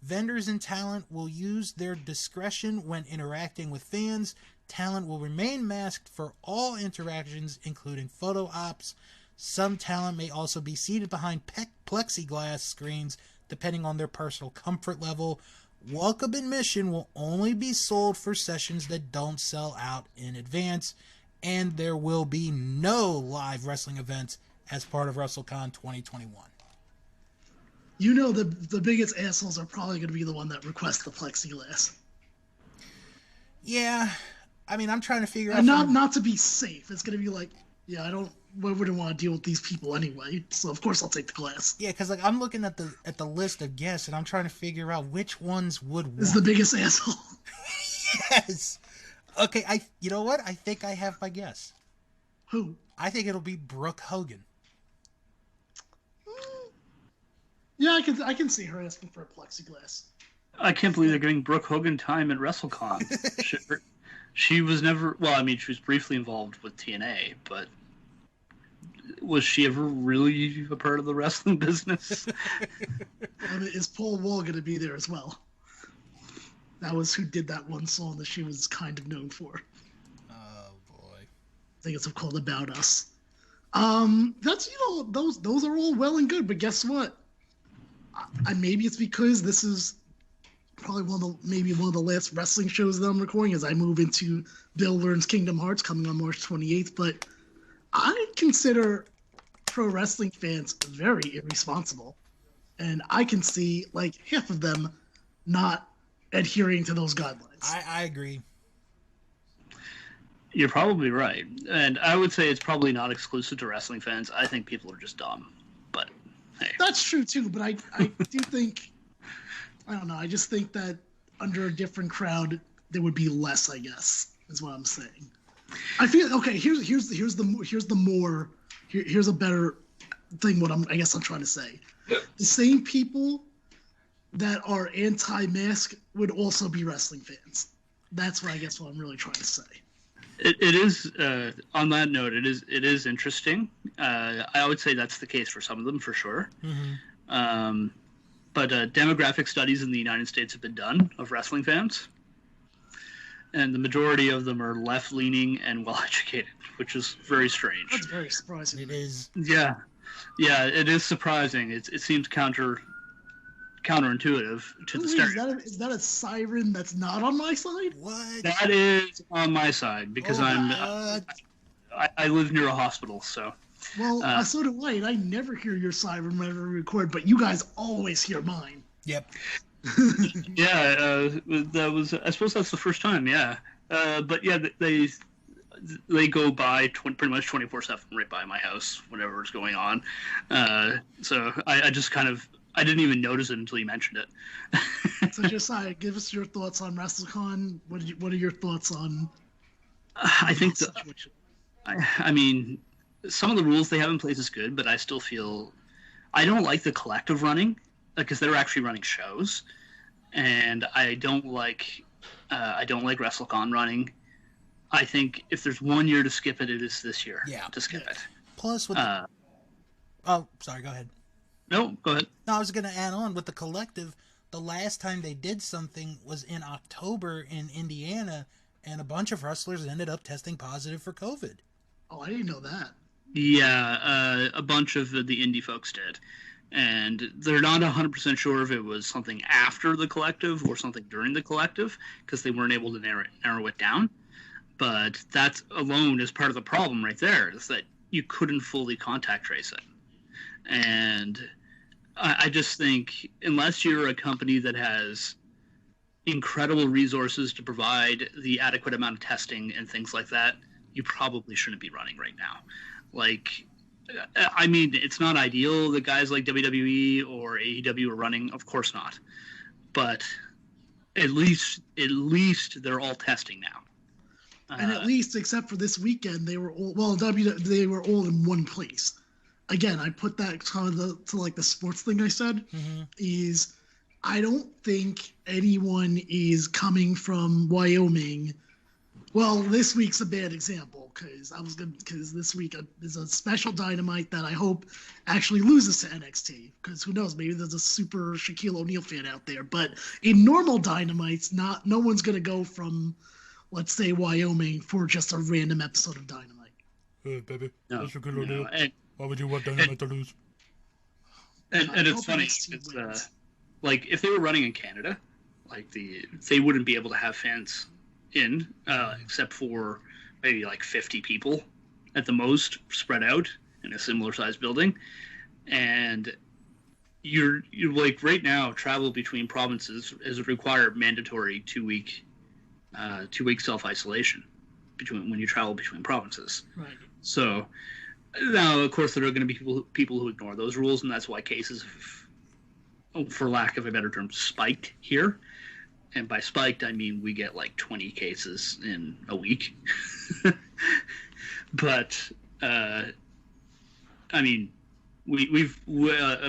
[SPEAKER 1] Vendors and talent will use their discretion when interacting with fans. Talent will remain masked for all interactions, including photo ops. Some talent may also be seated behind plexiglass screens, depending on their personal comfort level. Welcome admission will only be sold for sessions that don't sell out in advance, and there will be no live wrestling events as part of WrestleCon 2021.
[SPEAKER 2] You know the biggest assholes are probably going to be the one that requests the plexiglass.
[SPEAKER 1] Yeah, I mean, I'm trying to figure out.
[SPEAKER 2] And not to be safe. It's going to be like, yeah, I wouldn't want to deal with these people anyway. So of course I'll take the glass.
[SPEAKER 1] Yeah, because like I'm looking at the list of guests, and I'm trying to figure out which ones would want.
[SPEAKER 2] This is the biggest asshole.
[SPEAKER 1] Yes. Okay, you know what? I think I have my guess.
[SPEAKER 2] Who?
[SPEAKER 1] I think it'll be Brooke Hogan.
[SPEAKER 2] Yeah, I can see her asking for a plexiglass.
[SPEAKER 3] I can't believe they're giving Brooke Hogan time at WrestleCon. She was never... Well, I mean, she was briefly involved with TNA, but was she ever really a part of the wrestling business?
[SPEAKER 2] Is Paul Wall going to be there as well? That was who did that one song that she was kind of known for.
[SPEAKER 1] Oh, boy.
[SPEAKER 2] I think it's called About Us. That's, those are all well and good, but guess what? Maybe it's because this is probably one of the last wrestling shows that I'm recording as I move into Bill Learns Kingdom Hearts coming on March 28th, but I consider pro wrestling fans very irresponsible, and I can see like half of them not adhering to those guidelines.
[SPEAKER 1] I agree.
[SPEAKER 3] You're probably right, and I would say it's probably not exclusive to wrestling fans. I think people are just dumb, but hey.
[SPEAKER 2] That's true too, but I do think, I don't know, I just think that under a different crowd there would be less, I guess, is what I'm saying. I feel okay. Here's a better thing. I guess I'm trying to say, the same people that are anti-mask would also be wrestling fans. That's what I'm really trying to say.
[SPEAKER 3] It is on that note. It is interesting. I would say that's the case for some of them for sure.
[SPEAKER 1] Mm-hmm.
[SPEAKER 3] But demographic studies in the United States have been done of wrestling fans, and the majority of them are left-leaning and well-educated, which is very strange.
[SPEAKER 2] That's very surprising.
[SPEAKER 1] It is.
[SPEAKER 3] Yeah, it is surprising. It seems counterintuitive to the stereotype.
[SPEAKER 2] Is that a siren that's not on my side?
[SPEAKER 1] What?
[SPEAKER 3] That is on my side because I live near a hospital, so.
[SPEAKER 2] Well, so do I, and I never hear your siren whenever we record, but you guys always hear mine.
[SPEAKER 1] Yep.
[SPEAKER 3] Yeah, that was. I suppose that's the first time. Yeah, but yeah, they go by pretty much 24/7 right by my house whenever it's going on. So I just kind of I didn't even notice it until you mentioned it.
[SPEAKER 2] So Josiah, give us your thoughts on WrestleCon. What are your thoughts on?
[SPEAKER 3] I think I mean, some of the rules they have in place is good, but I still feel I don't like the collective running because they're actually running shows, and I don't like WrestleCon running. I think if there's one year to skip it, it is this year.
[SPEAKER 1] Yeah.
[SPEAKER 3] To skip it.
[SPEAKER 1] Plus, with oh, sorry, go ahead.
[SPEAKER 3] No, go ahead.
[SPEAKER 1] No, I was going to add on with the collective. The last time they did something was in October in Indiana, and a bunch of wrestlers ended up testing positive for COVID.
[SPEAKER 2] Oh, I didn't know that.
[SPEAKER 3] Yeah, a bunch of the indie folks did. And they're not 100% sure if it was something after the collective or something during the collective, because they weren't able to narrow it down. But that alone is part of the problem right there, is that you couldn't fully contact trace it. And I just think, unless you're a company that has incredible resources to provide the adequate amount of testing and things like that, you probably shouldn't be running right now. Like, I mean, it's not ideal that guys like WWE or AEW are running, of course not. But at least they're all testing now.
[SPEAKER 2] And at least, except for this weekend, they were all, well, they were all in one place. Again, I put that to like the sports thing I said, is I don't think anyone is coming from Wyoming. Well, this week's a bad example because this week is a special Dynamite that I hope actually loses to NXT, because who knows, maybe there's a super Shaquille O'Neal fan out there. But in normal Dynamites, no one's gonna go from, let's say, Wyoming for just a random episode of Dynamite.
[SPEAKER 1] Hey, baby,
[SPEAKER 3] that's
[SPEAKER 1] Shaquille O'Neal. Why would you want Dynamite to lose?
[SPEAKER 3] And it's funny. It's like, if they were running in Canada, like they wouldn't be able to have fans in, except for maybe like 50 people at the most, spread out in a similar sized building. And you're like, right now, travel between provinces is required mandatory 2-week self-isolation when you travel between provinces.
[SPEAKER 2] Right.
[SPEAKER 3] So now, of course, there are going to be people who ignore those rules, and that's why cases have, for lack of a better term, spiked here. And by spiked, I mean we get like 20 cases in a week. But I mean, we've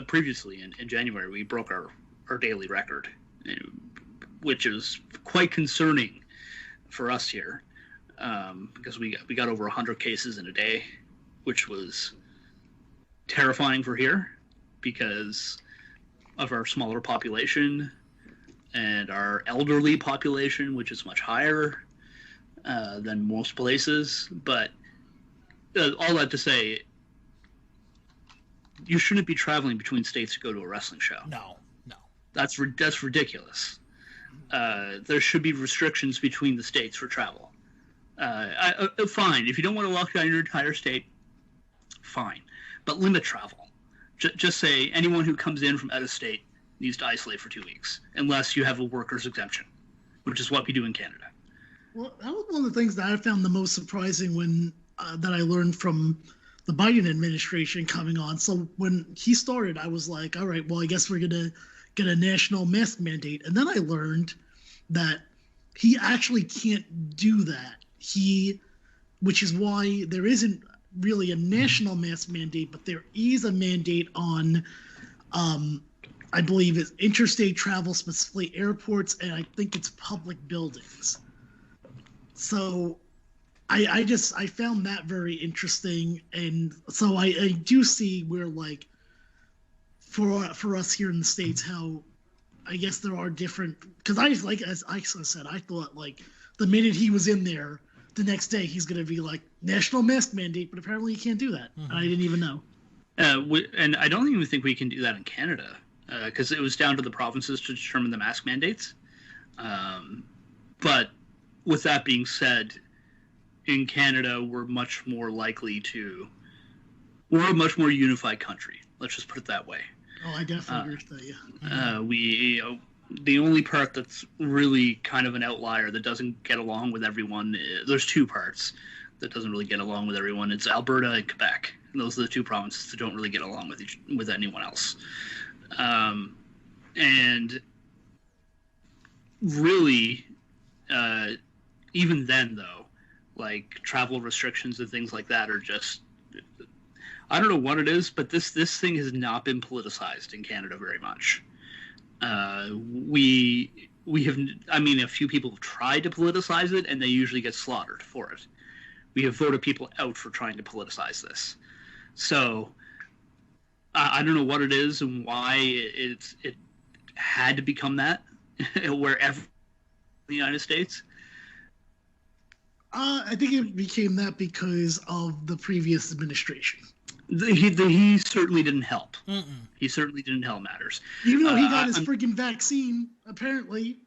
[SPEAKER 3] previously in January we broke our daily record, which is quite concerning for us here, because we got over 100 cases in a day, which was terrifying for here because of our smaller population and our elderly population, which is much higher than most places. But all that to say, you shouldn't be traveling between states to go to a wrestling show.
[SPEAKER 1] No.
[SPEAKER 3] That's ridiculous. There should be restrictions between the states for travel. Fine, if you don't want to lock down your entire state, fine, but limit travel. Just say anyone who comes in from out of state needs to isolate for 2 weeks, unless you have a workers exemption, which is what we do in Canada.
[SPEAKER 2] Well, that was one of the things that I found the most surprising when that I learned from the Biden administration coming on. So when he started, I was like, all right, well, I guess we're gonna get a national mask mandate. And then I learned that he actually can't do that. Which is why there isn't really a national mask mandate, but there is a mandate on, I believe it's interstate travel, specifically airports, and I think it's public buildings. So I found that very interesting. And so I do see where, like, for us here in the States, how I guess there are different, because as I said, I thought like the minute he was in there, the next day he's going to be like national mask mandate, but apparently you can't do that. I didn't even know.
[SPEAKER 3] And I don't even think we can do that in Canada, because it was down to the provinces to determine the mask mandates. But with that being said, in Canada, we're a much more unified country. Let's just put it that way.
[SPEAKER 2] Oh, I definitely agree with that, yeah.
[SPEAKER 3] The only part that's really kind of an outlier that doesn't get along with everyone, there's two parts that doesn't really get along with everyone. It's Alberta and Quebec. And those are the two provinces that don't really get along with anyone else. And really, even then, though, like travel restrictions and things like that are just, I don't know what it is, but this thing has not been politicized in Canada very much. We have, I mean, a few people have tried to politicize it, and they usually get slaughtered for it. We have voted people out for trying to politicize this. So I don't know what it is and why it had to become that wherever in the United States.
[SPEAKER 2] I think it became that because of the previous administration.
[SPEAKER 3] He certainly didn't help.
[SPEAKER 1] Mm-mm.
[SPEAKER 3] He certainly didn't help matters.
[SPEAKER 2] Even though he got his freaking vaccine, apparently.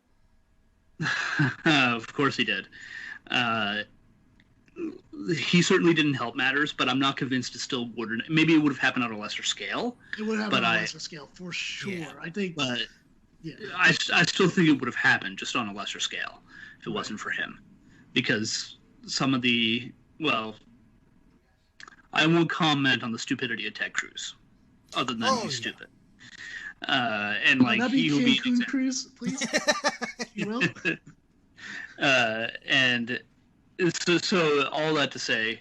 [SPEAKER 3] Of course he did. He certainly didn't help matters, but I'm not convinced it still wouldn't. Maybe it would have happened on a lesser scale.
[SPEAKER 2] It would have happened on a lesser scale, for sure.
[SPEAKER 1] Yeah.
[SPEAKER 2] I think.
[SPEAKER 3] But
[SPEAKER 2] yeah.
[SPEAKER 3] I still think it would have happened, just on a lesser scale, if it wasn't for him. Because some of the, well, I won't comment on the stupidity of Ted Cruz, other than he's stupid. And like
[SPEAKER 2] he will be Cancun Cruz, please. You will.
[SPEAKER 3] And so all that to say,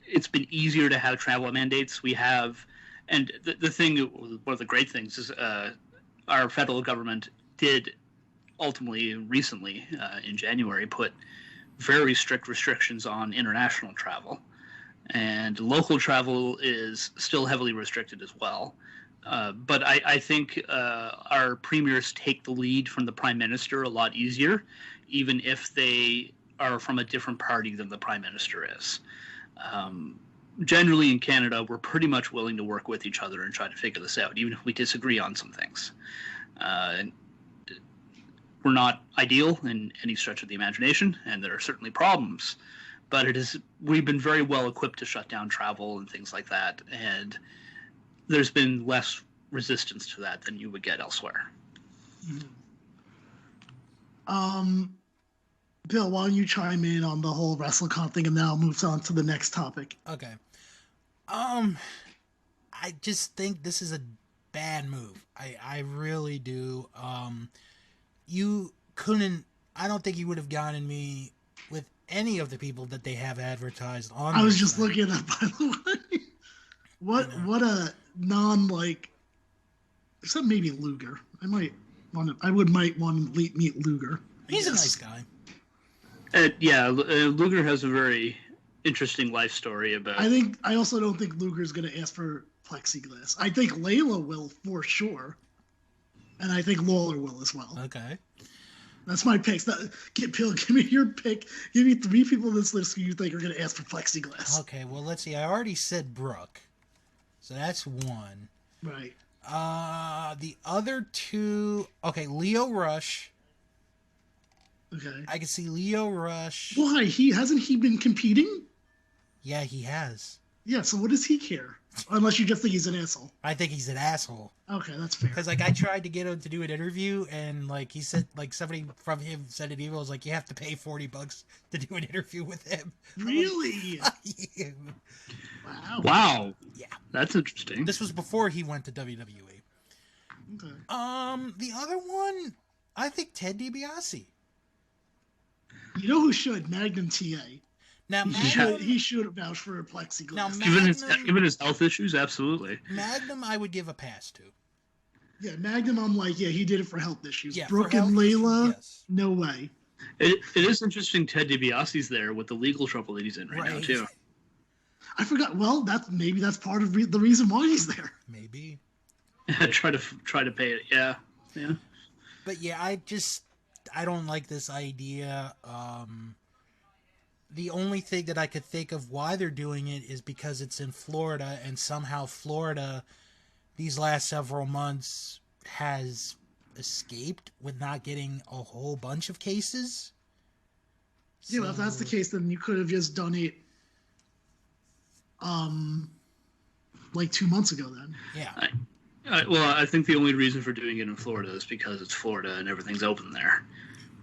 [SPEAKER 3] it's been easier to have travel mandates. We have, and the thing, one of the great things is our federal government did ultimately recently in January put very strict restrictions on international travel, and local travel is still heavily restricted as well. But I think our premiers take the lead from the prime minister a lot easier, even if they are from a different party than the prime minister is. Generally in Canada, we're pretty much willing to work with each other and try to figure this out, even if we disagree on some things. We're not ideal in any stretch of the imagination, and there are certainly problems, but we've been very well equipped to shut down travel and things like that, and there's been less resistance to that than you would get elsewhere.
[SPEAKER 2] Bill, why don't you chime in on the whole Wrestlecon thing, and now moves on to the next topic.
[SPEAKER 1] Okay. I just think this is a bad move. I really do. I don't think you would have gotten me with any of the people that they have advertised on.
[SPEAKER 2] I was just looking at that, by the way. What a except maybe Luger. I might want to meet Luger.
[SPEAKER 1] He's a nice guy.
[SPEAKER 3] Luger has a very interesting life story about.
[SPEAKER 2] I also don't think Luger's going to ask for plexiglass. I think Layla will for sure, and I think Lawler will as well.
[SPEAKER 1] Okay.
[SPEAKER 2] That's my picks. Bill, give me your pick. Give me 3 people in this list who you think are going to ask for plexiglass.
[SPEAKER 1] Okay, well, let's see. I already said Brooke, so that's 1.
[SPEAKER 2] Right.
[SPEAKER 1] The other 2. Okay, Leo Rush.
[SPEAKER 2] Okay.
[SPEAKER 1] I can see Leo Rush.
[SPEAKER 2] Why? Hasn't he been competing?
[SPEAKER 1] Yeah, he has.
[SPEAKER 2] Yeah, so what does he care? Unless you just think he's an asshole.
[SPEAKER 1] I think he's an asshole.
[SPEAKER 2] Okay, that's fair.
[SPEAKER 1] Because, I tried to get him to do an interview, and, he said, somebody from him sent an email, was like, you have to pay $40 to do an interview with him.
[SPEAKER 2] Really?
[SPEAKER 1] Like, fuck you.
[SPEAKER 3] Wow.
[SPEAKER 1] Yeah.
[SPEAKER 3] That's interesting.
[SPEAKER 1] This was before he went to WWE.
[SPEAKER 2] Okay.
[SPEAKER 1] The other one, I think Ted DiBiase.
[SPEAKER 2] You know who should? Magnum TA.
[SPEAKER 1] Now,
[SPEAKER 2] he should vouch for a plexiglass.
[SPEAKER 1] Now,
[SPEAKER 3] given his health issues, absolutely.
[SPEAKER 1] Magnum, I would give a pass to.
[SPEAKER 2] Yeah, Magnum, I'm like, he did it for health issues.
[SPEAKER 1] Yeah,
[SPEAKER 2] Brooke and Layla,
[SPEAKER 1] yes.
[SPEAKER 2] No way.
[SPEAKER 3] It is interesting Ted DiBiase's there with the legal trouble that he's in right now, too.
[SPEAKER 2] I forgot. Well, maybe that's part of the reason why he's there.
[SPEAKER 1] Maybe.
[SPEAKER 3] try to pay it. Yeah.
[SPEAKER 1] But yeah, I don't like this idea. The only thing that I could think of why they're doing it is because it's in Florida, and somehow Florida, these last several months, has escaped with not getting a whole bunch of cases.
[SPEAKER 2] Yeah, well, if that's the case, then you could have just done it 2 months ago then.
[SPEAKER 1] Yeah.
[SPEAKER 3] I think the only reason for doing it in Florida is because it's Florida and everything's open there.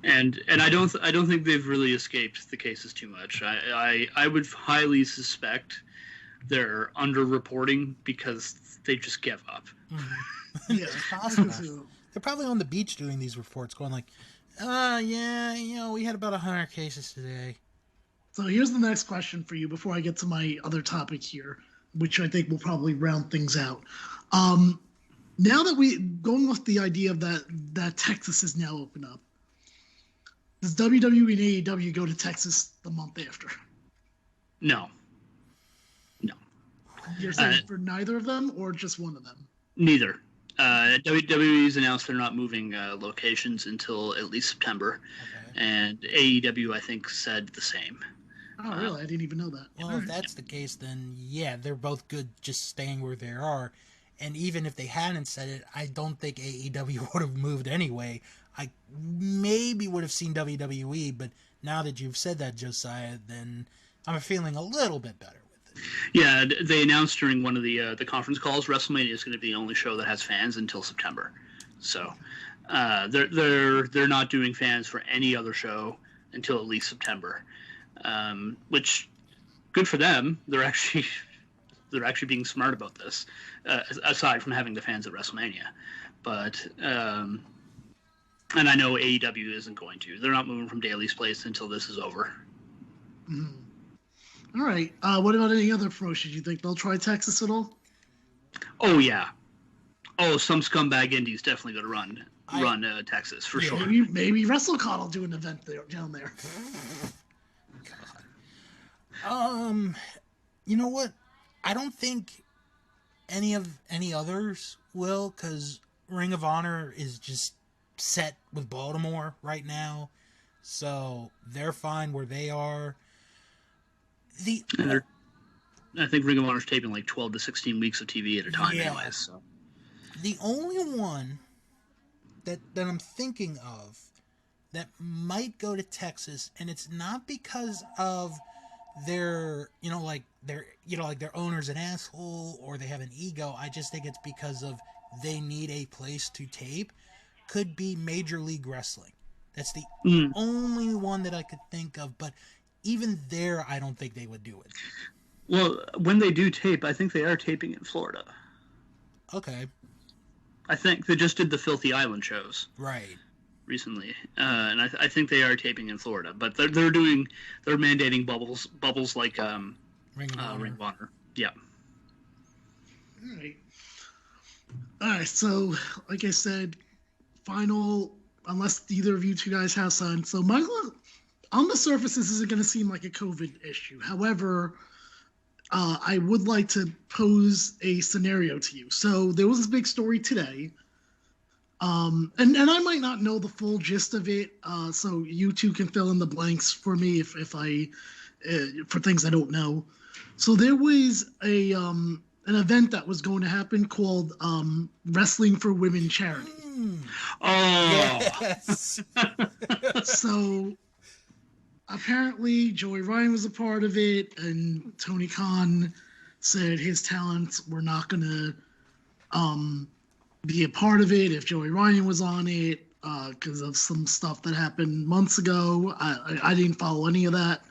[SPEAKER 3] And I don't think they've really escaped the cases too much. I would highly suspect they're underreporting because they just give up.
[SPEAKER 1] Mm-hmm. Yeah, they're probably on the beach doing these reports, going like, we had about 100 cases today.
[SPEAKER 2] So here's the next question for you before I get to my other topic here, which I think will probably round things out. Now that going with the idea of that Texas is now open up, does WWE and AEW go to Texas the month after?
[SPEAKER 3] No.
[SPEAKER 2] You're saying for neither of them or just one of them?
[SPEAKER 3] Neither. WWE's announced they're not moving locations until at least September, and AEW, I think, said the same.
[SPEAKER 2] Oh, really? I didn't even know that.
[SPEAKER 1] Well, if that's the case, then yeah, they're both good just staying where they are. And even if they hadn't said it, I don't think AEW would have moved anyway. I maybe would have seen WWE, but now that you've said that, Josiah, then I'm feeling a little bit better with it.
[SPEAKER 3] Yeah, they announced during one of the conference calls, WrestleMania is going to be the only show that has fans until September. So they're not doing fans for any other show until at least September, which good for them. They're actually being smart about this, aside from having the fans at WrestleMania. But and I know AEW isn't going to. They're not moving from Daly's place until this is over.
[SPEAKER 2] All right. What about any other promotions? You think they'll try Texas at all?
[SPEAKER 3] Oh yeah. Oh, some scumbag indies definitely going to run Texas for sure.
[SPEAKER 2] Maybe WrestleCon will do an event there down there.
[SPEAKER 1] God. You know what? I don't think any others will, because Ring of Honor is just set with Baltimore right now, so they're fine where they are.
[SPEAKER 3] I think Ring of Honor's taping like 12 to 16 weeks of TV at a time, anyways. So.
[SPEAKER 1] The only one that I'm thinking of that might go to Texas, and it's not because of their owner's an asshole or they have an ego. I just think it's because of they need a place to tape. Could be Major League Wrestling. That's the only one that I could think of, but even there, I don't think they would do it.
[SPEAKER 3] Well, when they do tape, I think they are taping in Florida.
[SPEAKER 1] Okay.
[SPEAKER 3] I think they just did the Filthy Island shows.
[SPEAKER 1] Right.
[SPEAKER 3] Recently, and I think they are taping in Florida, but they're mandating bubbles like
[SPEAKER 1] Ring of
[SPEAKER 3] Honor. Yeah.
[SPEAKER 2] All right. So, like I said, final. Unless either of you two guys have some. So, Michael, on the surface, this isn't going to seem like a COVID issue. However, I would like to pose a scenario to you. So, there was this big story today. And I might not know the full gist of it, so you two can fill in the blanks for me if I for things I don't know. So there was an event that was going to happen called Wrestling for Women Charity.
[SPEAKER 3] Oh,
[SPEAKER 1] yes.
[SPEAKER 2] So apparently Joey Ryan was a part of it, and Tony Khan said his talents were not going to be a part of it if Joey Ryan was on it because of some stuff that happened months ago. I didn't follow any of that.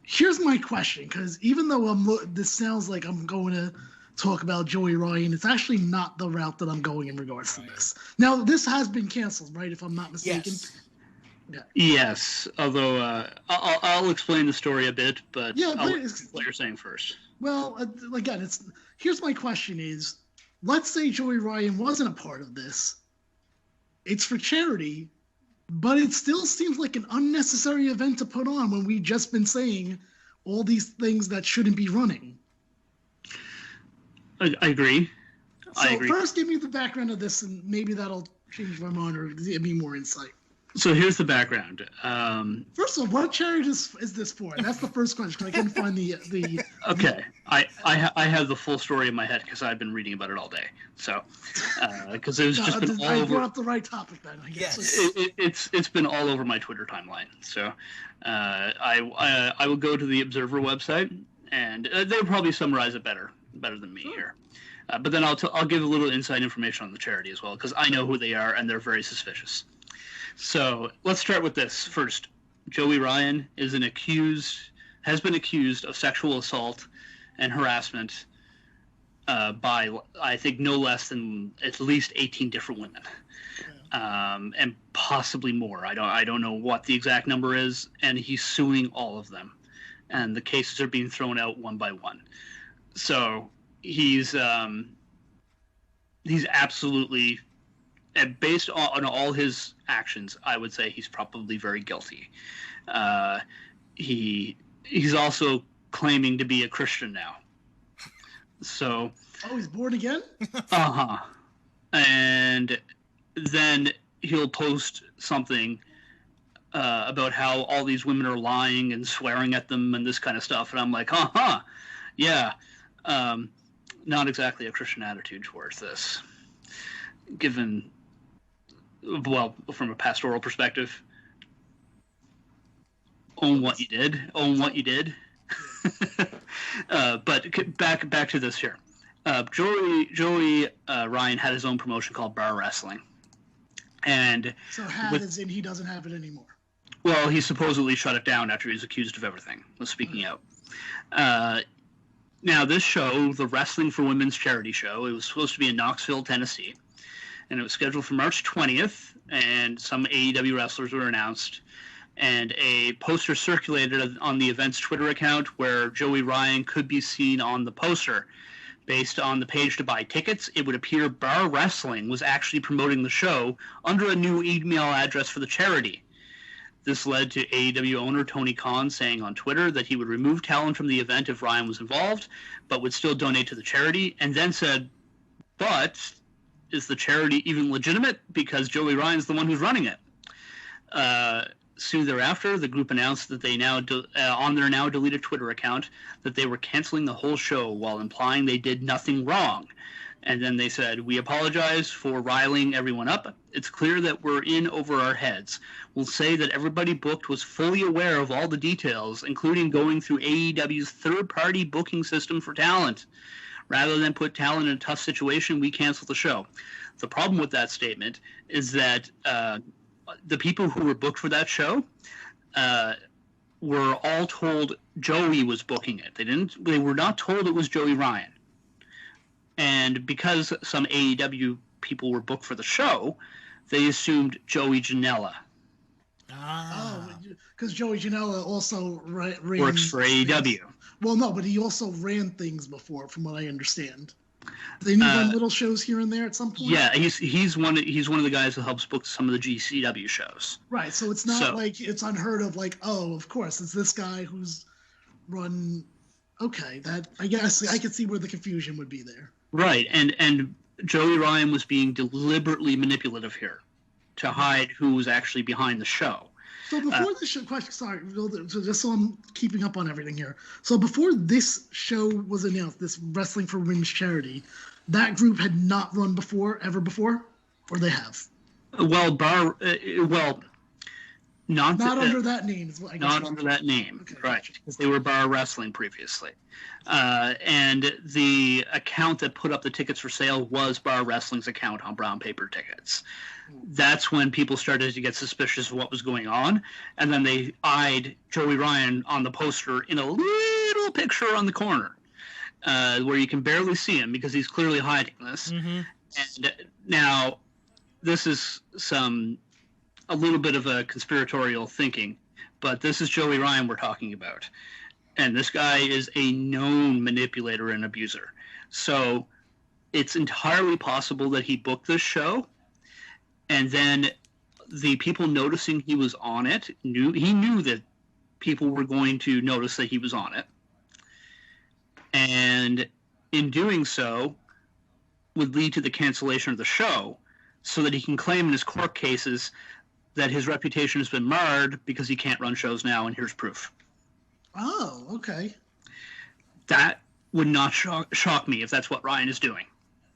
[SPEAKER 2] Here's my question, because even though this sounds like I'm going to talk about Joey Ryan, it's actually not the route that I'm going in regards to this. Now, this has been canceled, right, if I'm not mistaken?
[SPEAKER 1] Yes.
[SPEAKER 2] Yeah.
[SPEAKER 3] Yes, although I'll explain the story a bit, but I'll let what you're saying first.
[SPEAKER 2] Well, again, here's my question is, let's say Joey Ryan wasn't a part of this. It's for charity, but it still seems like an unnecessary event to put on when we've just been saying all these things that shouldn't be running.
[SPEAKER 3] I agree.
[SPEAKER 2] So first, give me the background of this, and maybe that'll change my mind or give me more insight.
[SPEAKER 3] So here's the background.
[SPEAKER 2] First of all, what charity is this for? That's the first question. I couldn't find the.
[SPEAKER 3] Okay, I have the full story in my head because I've been reading about it all day. So, because it was just been all over. I
[SPEAKER 2] brought up the right topic then. I guess.
[SPEAKER 3] Yes. It's been all over my Twitter timeline. So, I will go to the Observer website, and they'll probably summarize it better than me here. But then I'll give a little inside information on the charity as well because I know who they are and they're very suspicious. So let's start with this first. Joey Ryan has been accused of sexual assault and harassment by, I think, no less than at least 18 different women, and possibly more. I don't know what the exact number is, and he's suing all of them, and the cases are being thrown out one by one. So he's absolutely. And based on all his actions, I would say he's probably very guilty. He's also claiming to be a Christian now. So.
[SPEAKER 2] Oh, he's born again?
[SPEAKER 3] And then he'll post something about how all these women are lying and swearing at them and this kind of stuff. And I'm like, yeah, not exactly a Christian attitude towards this, given, well, from a pastoral perspective. Own what you did. But back to this here. Joey Ryan had his own promotion called Bar Wrestling. And
[SPEAKER 2] so as in he doesn't have it anymore.
[SPEAKER 3] Well, he supposedly shut it down after he was accused of everything, was speaking out. Now, this show, the Wrestling for Women's charity show, it was supposed to be in Knoxville, Tennessee, and it was scheduled for March 20th, and some AEW wrestlers were announced, and a poster circulated on the event's Twitter account where Joey Ryan could be seen on the poster. Based on the page to buy tickets, it would appear Bar Wrestling was actually promoting the show under a new email address for the charity. This led to AEW owner Tony Khan saying on Twitter that he would remove talent from the event if Ryan was involved, but would still donate to the charity, and then said, but is the charity even legitimate? Because Joey Ryan's the one who's running it. Soon thereafter, the group announced that they now, on their now deleted Twitter account, that they were canceling the whole show while implying they did nothing wrong. And then they said, we apologize for riling everyone up. It's clear that we're in over our heads. We'll say that everybody booked was fully aware of all the details, including going through AEW's third-party booking system for talent. Rather than put talent in a tough situation, we canceled the show. The problem with that statement is that the people who were booked for that show were all told Joey was booking it. They were not told it was Joey Ryan. And because some AEW people were booked for the show, they assumed Joey Janela.
[SPEAKER 2] Oh, because Joey Janela also
[SPEAKER 3] works for AEW.
[SPEAKER 2] Well, no, but he also ran things before, from what I understand. They run little shows here and there at some point.
[SPEAKER 3] Yeah, he's one of the guys who helps book some of the GCW shows.
[SPEAKER 2] Right, so it's not like it's unheard of. Like, oh, of course, it's this guy who's run. Okay, that I guess I could see where the confusion would be there. Right,
[SPEAKER 3] and Joey Ryan was being deliberately manipulative here to hide who was actually behind the show.
[SPEAKER 2] So before the show, just so I'm keeping up on everything here. So before this show was announced, this Wrestling for Women's charity, that group had not run ever before, or they have?
[SPEAKER 3] Well, not
[SPEAKER 2] under that name. I guess
[SPEAKER 3] not under that name, okay, right? Because they were Bar Wrestling previously, and the account that put up the tickets for sale was Bar Wrestling's account on brown paper tickets. That's when people started to get suspicious of what was going on, and then they eyed Joey Ryan on the poster in a little picture on the corner, where you can barely see him because he's clearly hiding this. Mm-hmm. And now, this is a little bit of a conspiratorial thinking, but this is Joey Ryan we're talking about, and this guy is a known manipulator and abuser. So it's entirely possible that he booked this show, and then the people noticing he was on it knew that people were going to notice that he was on it, and in doing so would lead to the cancellation of the show so that he can claim in his court cases that his reputation has been marred because he can't run shows now, and here's proof.
[SPEAKER 2] Oh, okay.
[SPEAKER 3] That would not shock me if that's what Ryan is doing.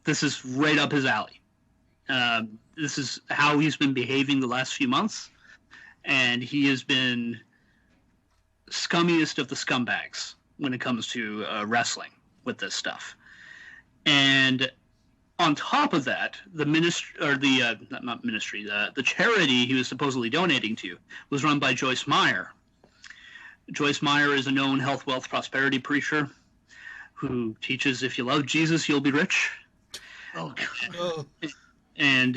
[SPEAKER 3] This is right up his alley. This is how he's been behaving the last few months, and he has been scummiest of the scumbags when it comes to wrestling with this stuff. And on top of that, the charity he was supposedly donating to was run by Joyce Meyer. Joyce Meyer is a known health, wealth, prosperity preacher who teaches if you love Jesus, you'll be rich.
[SPEAKER 2] Oh, God.
[SPEAKER 3] And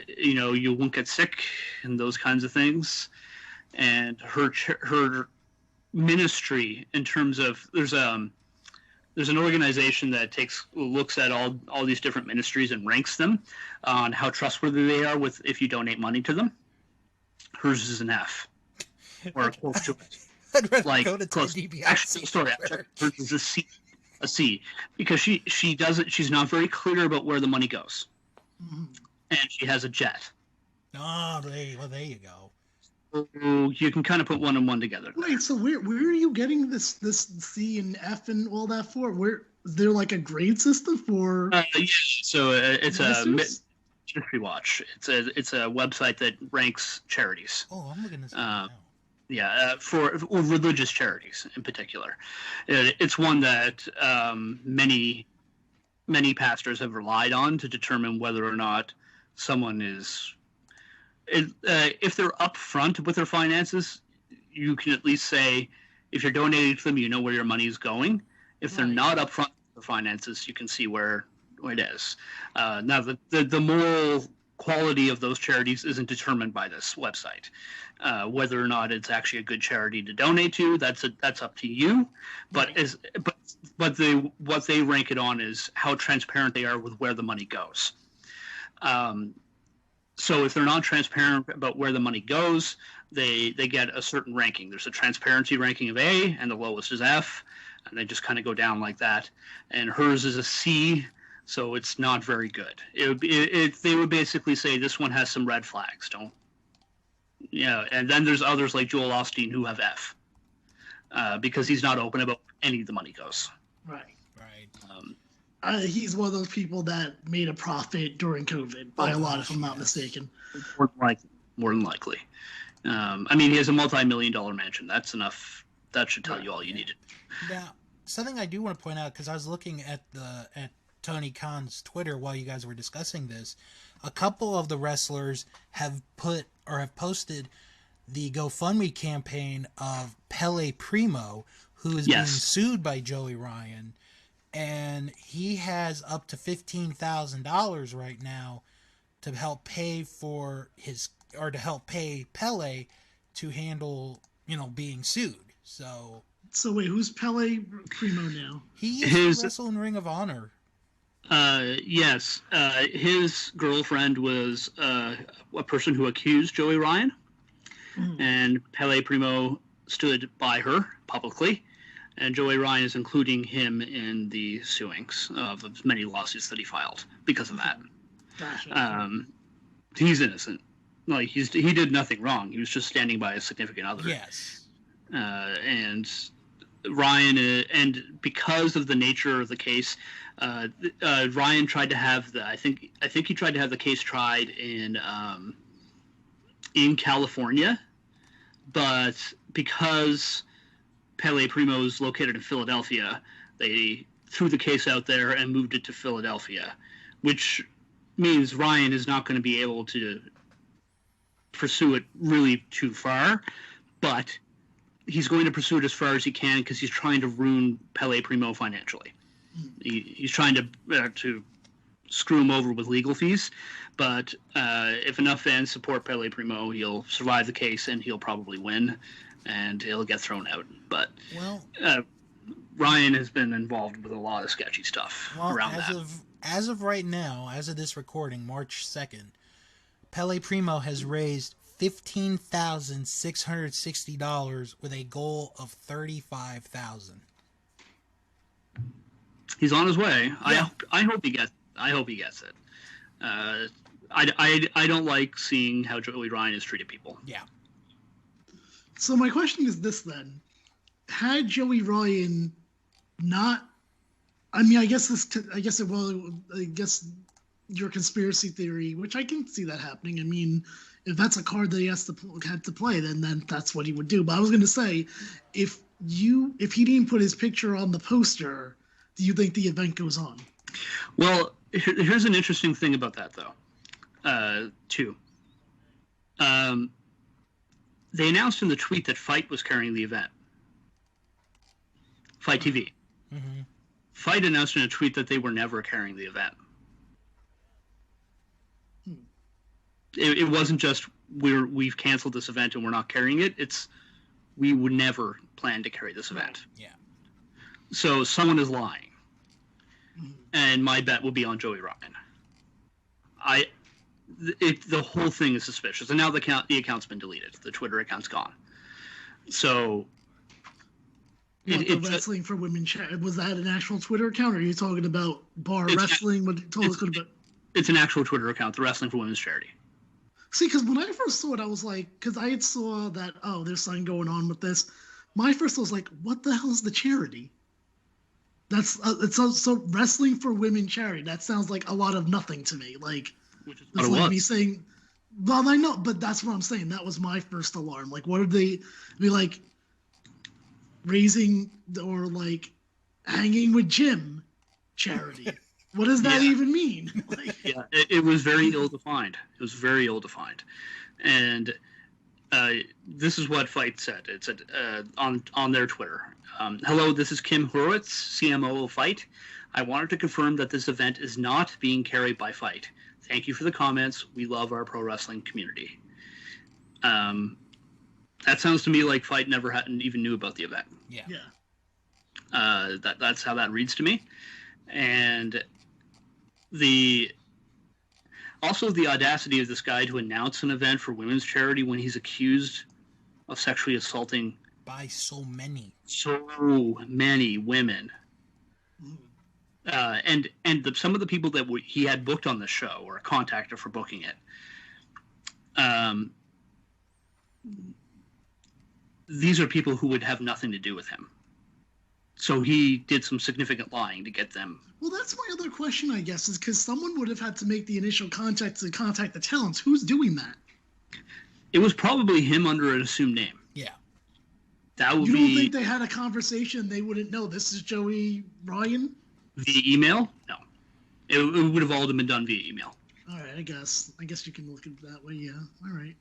[SPEAKER 3] you won't get sick and those kinds of things. And her ministry, in terms of there's an organization that looks at all these different ministries and ranks them on how trustworthy they are with if you donate money to them. Hers is an F, or close to it.
[SPEAKER 1] I'd rather go to DBI.
[SPEAKER 3] Actually, sorry, hers is a C, because she doesn't. She's not very clear about where the money goes, and she has a jet.
[SPEAKER 1] Oh, there you go.
[SPEAKER 3] you can kind of put one and one together.
[SPEAKER 2] Wait, so where are you getting this C and F and all that for? Where is there like a grade system for?
[SPEAKER 3] Yeah, so it's
[SPEAKER 2] masters?
[SPEAKER 3] a Ministry Watch. It's a website that ranks charities.
[SPEAKER 1] Oh, I'm looking this up now.
[SPEAKER 3] Yeah, for religious charities in particular. It's one that many pastors have relied on to determine whether or not someone is. If they're upfront with their finances, you can at least say, if you're donating to them, you know where your money is going. If they're not upfront with their finances, you can see where it is. Now, the moral quality of those charities isn't determined by this website. Whether or not it's actually a good charity to donate to, that's up to you. But what they rank it on is how transparent they are with where the money goes. So if they're not transparent about where the money goes, they get a certain ranking. There's a transparency ranking of A, and the lowest is F, and they just kind of go down like that. And hers is a C, so it's not very good. They would basically say this one has some red flags. Don't. Yeah, and then there's others like Joel Osteen who have F, because he's not open about any of the money goes.
[SPEAKER 2] Right.
[SPEAKER 3] He's
[SPEAKER 2] one of those people that made a profit during COVID by a lot, if I'm not mistaken.
[SPEAKER 3] More than likely. I mean, he has a multi-million-dollar mansion. That's enough. That should tell you all you needed.
[SPEAKER 1] Now, something I do want to point out, because I was looking at Tony Khan's Twitter while you guys were discussing this, a couple of the wrestlers have posted the GoFundMe campaign of Pele Primo, who is being sued by Joey Ryan, and he has up to $15,000 right now to help pay pay Pele to handle, being sued. So
[SPEAKER 2] wait, who's Pele Primo now?
[SPEAKER 1] He used to wrestle in Ring of Honor.
[SPEAKER 3] Yes. His girlfriend was a person who accused Joey Ryan, and Pele Primo stood by her publicly, and Joey Ryan is including him in the suings of many lawsuits that he filed because of that.
[SPEAKER 2] Gotcha.
[SPEAKER 3] He's innocent. Like he did nothing wrong. He was just standing by a significant other.
[SPEAKER 1] Yes.
[SPEAKER 3] And Ryan, and because of the nature of the case, Ryan tried to have I think he tried to have the case tried in California, but because Pele Primo is located in Philadelphia, they threw the case out there and moved it to Philadelphia, which means Ryan is not going to be able to pursue it really too far, but he's going to pursue it as far as he can because he's trying to ruin Pele Primo financially. He's trying to screw him over with legal fees, but if enough fans support Pele Primo, he'll survive the case and he'll probably win, and he'll get thrown out. But Ryan has been involved with a lot of sketchy stuff around that.
[SPEAKER 1] As of right now, as of this recording, March 2nd, Pele Primo has raised $15,660 with a goal of $35,000.
[SPEAKER 3] He's on his way.
[SPEAKER 1] Yeah.
[SPEAKER 3] I hope he gets it. I don't like seeing how Joey Ryan has treated people.
[SPEAKER 1] Yeah.
[SPEAKER 2] So my question is this then: had Joey Ryan not, I guess your conspiracy theory, which I can see that happening. I mean, if that's a card that he had to play, then that's what he would do. But I was going to say, if he didn't put his picture on the poster, do you think the event goes on?
[SPEAKER 3] Well, here's an interesting thing about that, though. Too. They announced in the tweet that Fight was carrying the event. Fight TV.
[SPEAKER 1] Mm-hmm.
[SPEAKER 3] Fight announced in a tweet that they were never carrying the event. It wasn't just we've canceled this event and we're not carrying it. It's we would never plan to carry this event.
[SPEAKER 1] Yeah.
[SPEAKER 3] So someone is lying, and my bet will be on Joey Ryan. The whole thing is suspicious, and now the account's been deleted. The Twitter account's gone. So.
[SPEAKER 2] The Wrestling for Women chat, was that an actual Twitter account, or are you talking about Bar Wrestling? What you told us about?
[SPEAKER 3] It's an actual Twitter account, the Wrestling for Women's charity.
[SPEAKER 2] See, because when I first saw it, I was like, because I had saw that, oh, there's something going on with this. My first thought was like, what the hell is the charity? That's it's so wrestling for women charity. That sounds like a lot of nothing to me. Like,
[SPEAKER 3] Which is
[SPEAKER 2] it's
[SPEAKER 3] what it
[SPEAKER 2] like
[SPEAKER 3] was.
[SPEAKER 2] me saying, well, I know, but that's what I'm saying. That was my first alarm. Like, what are they be like raising or like hanging with Jim charity? What does that
[SPEAKER 3] Yeah.
[SPEAKER 2] even mean? Like,
[SPEAKER 3] Yeah, it was very ill-defined. It was very ill-defined. And this is what Fight said. It said on their Twitter. Hello, this is Kim Horowitz, CMO of Fight. I wanted to confirm that this event is not being carried by Fight. Thank you for the comments. We love our pro wrestling community. That sounds to me like Fight never even knew about the event.
[SPEAKER 1] Yeah.
[SPEAKER 2] yeah.
[SPEAKER 3] That's how that reads to me. And also the audacity of this guy to announce an event for women's charity when he's accused of sexually assaulting
[SPEAKER 1] By so many.
[SPEAKER 3] women. Some of the people that he had booked on the show or contacted for booking it, these are people who would have nothing to do with him. So he did some significant lying to get them.
[SPEAKER 2] Well, that's my other question, I guess, is because someone would have had to make the initial contact to contact the talents. Who's doing that?
[SPEAKER 3] It was probably him under an assumed name.
[SPEAKER 1] Yeah.
[SPEAKER 3] That would
[SPEAKER 2] You don't
[SPEAKER 3] be
[SPEAKER 2] think they had a conversation? They wouldn't know this is Joey Ryan?
[SPEAKER 3] via email. No, it would have all been done via email.
[SPEAKER 2] All right, I guess you can look at it that way. Yeah. All right.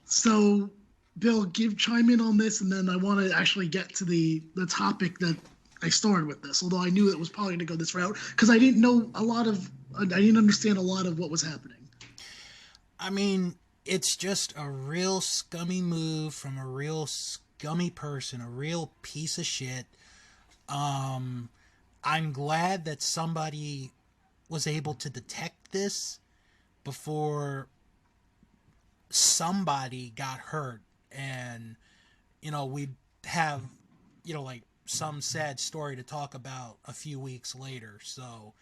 [SPEAKER 2] So, Bill, chime in on this, and then I want to actually get to the topic that I started with this. Although I knew it was probably going to go this route because I didn't understand a lot of what was happening.
[SPEAKER 1] I mean, it's just a real scummy move from a real scummy person, a real piece of shit. I'm glad that somebody was able to detect this before somebody got hurt, and we'd have like some sad story to talk about a few weeks later. So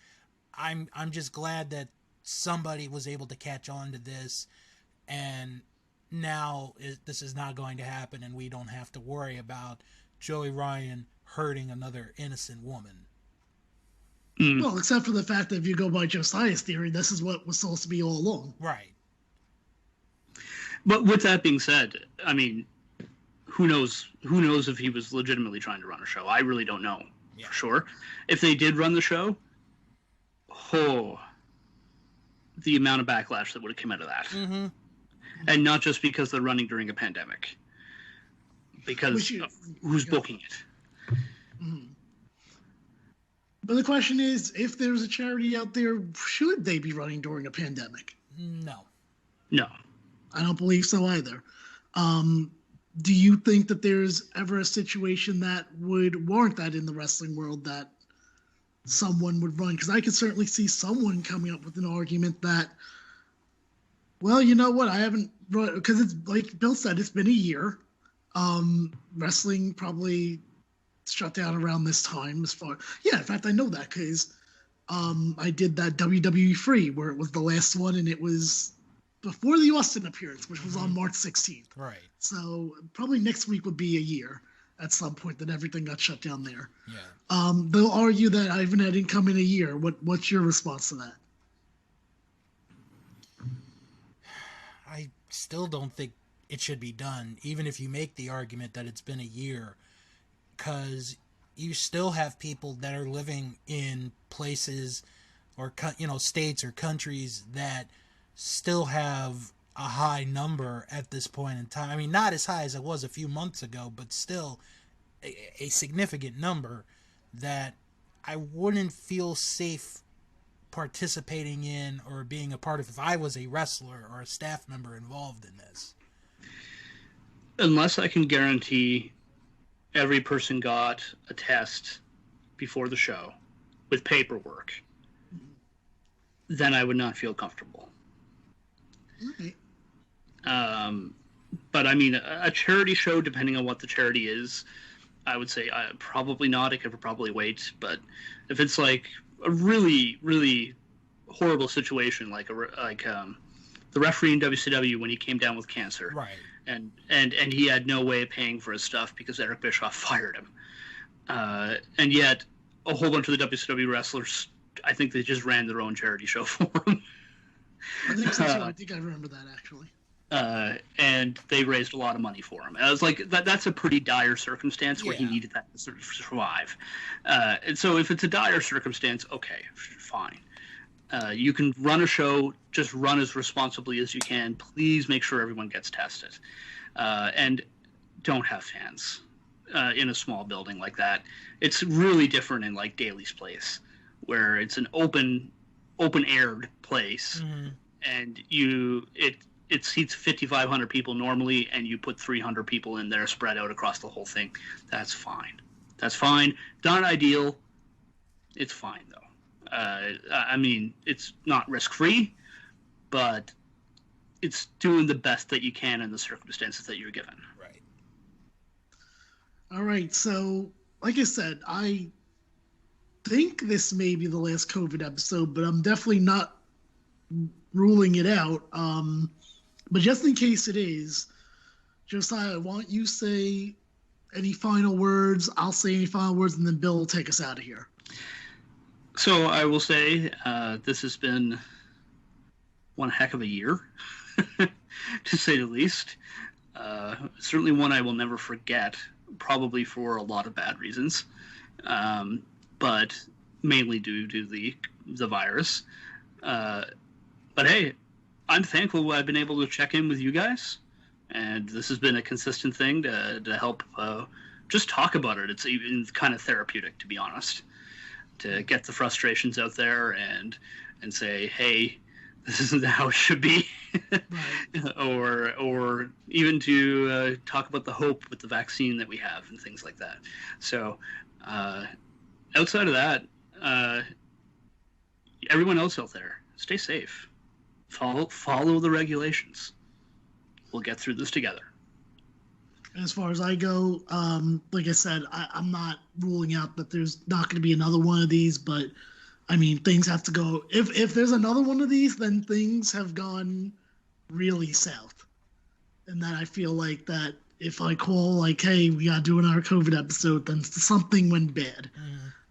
[SPEAKER 1] I'm just glad that somebody was able to catch on to this, and now this is not going to happen, and we don't have to worry about Joey Ryan hurting another innocent woman.
[SPEAKER 2] Well, except for the fact that if you go by Josiah's theory, this is what was supposed to be all along.
[SPEAKER 1] Right.
[SPEAKER 3] But with that being said, I mean, who knows if he was legitimately trying to run a show? I really don't know for sure. If they did run the show, the amount of backlash that would have come out of that.
[SPEAKER 1] Mm-hmm.
[SPEAKER 3] And not just because they're running during a pandemic, because of who's booking it.
[SPEAKER 2] Mm-hmm. But the question is, if there's a charity out there, should they be running during a pandemic?
[SPEAKER 1] No.
[SPEAKER 2] I don't believe so either. Do you think that there's ever a situation that would warrant that in the wrestling world, that someone would run? Because I could certainly see someone coming up with an argument that, well, you know what, I haven't run, because it's like Bill said, it's been a year. Wrestling probably shut down around this time. In fact, I know that because I did that WWE Free where it was the last one, and it was before the Austin appearance, which was on March 16th.
[SPEAKER 1] Right.
[SPEAKER 2] So probably next week would be a year at some point that everything got shut down there.
[SPEAKER 1] Yeah.
[SPEAKER 2] They'll argue that I haven't had income in a year. What's your response to that?
[SPEAKER 1] I still don't think it should be done, even if you make the argument that it's been a year, because you still have people that are living in places or states or countries that still have a high number at this point in time. I mean, not as high as it was a few months ago, but still a significant number that I wouldn't feel safe participating in or being a part of if I was a wrestler or a staff member involved in this.
[SPEAKER 3] Unless I can guarantee every person got a test before the show with paperwork, then I would not feel comfortable.
[SPEAKER 2] Okay.
[SPEAKER 3] But I mean, a charity show, depending on what the charity is, I would say probably not. I could probably wait. But if it's like a really, really horrible situation, like the the referee in WCW when he came down with cancer.
[SPEAKER 1] Right.
[SPEAKER 3] And he had no way of paying for his stuff because Eric Bischoff fired him. And yet, a whole bunch of the WCW wrestlers, I think they just ran their own charity show for him.
[SPEAKER 2] I think so too. I think I remember that, actually.
[SPEAKER 3] And they raised a lot of money for him. And I was like, that's a pretty dire circumstance where he
[SPEAKER 1] Yeah.
[SPEAKER 3] needed that to sort of survive. And so if it's a dire circumstance, okay, fine. You can run a show, just run as responsibly as you can. Please make sure everyone gets tested. And don't have fans in a small building like that. It's really different in like Daly's Place, where it's an open-aired place, and it seats 5,500 people normally, and you put 300 people in there spread out across the whole thing. That's fine. That's fine. Not ideal. It's fine, though. I mean, it's not risk-free, but it's doing the best that you can in the circumstances that you're given.
[SPEAKER 1] Right.
[SPEAKER 2] All right, so like I said, I think this may be the last COVID episode, but I'm definitely not ruling it out. But just in case it is, Josiah, why don't you say any final words? I'll say any final words, and then Bill will take us out of here.
[SPEAKER 3] So I will say this has been one heck of a year, to say the least. Certainly one I will never forget, probably for a lot of bad reasons, but mainly due to the virus. But hey, I'm thankful I've been able to check in with you guys, and this has been a consistent thing to help just talk about it. It's even kind of therapeutic, to be honest, to get the frustrations out there and say, hey, this isn't how it should be. Right. or even to talk about the hope with the vaccine that we have and things like that. So outside of that, everyone else out there, stay safe. Follow the regulations. We'll get through this together.
[SPEAKER 2] As far as I go, like I said, I'm not ruling out that there's not going to be another one of these, but I mean, things have to go. If there's another one of these, then things have gone really south. And that I feel like that if I call like, hey, we got to do another COVID episode, then something went bad.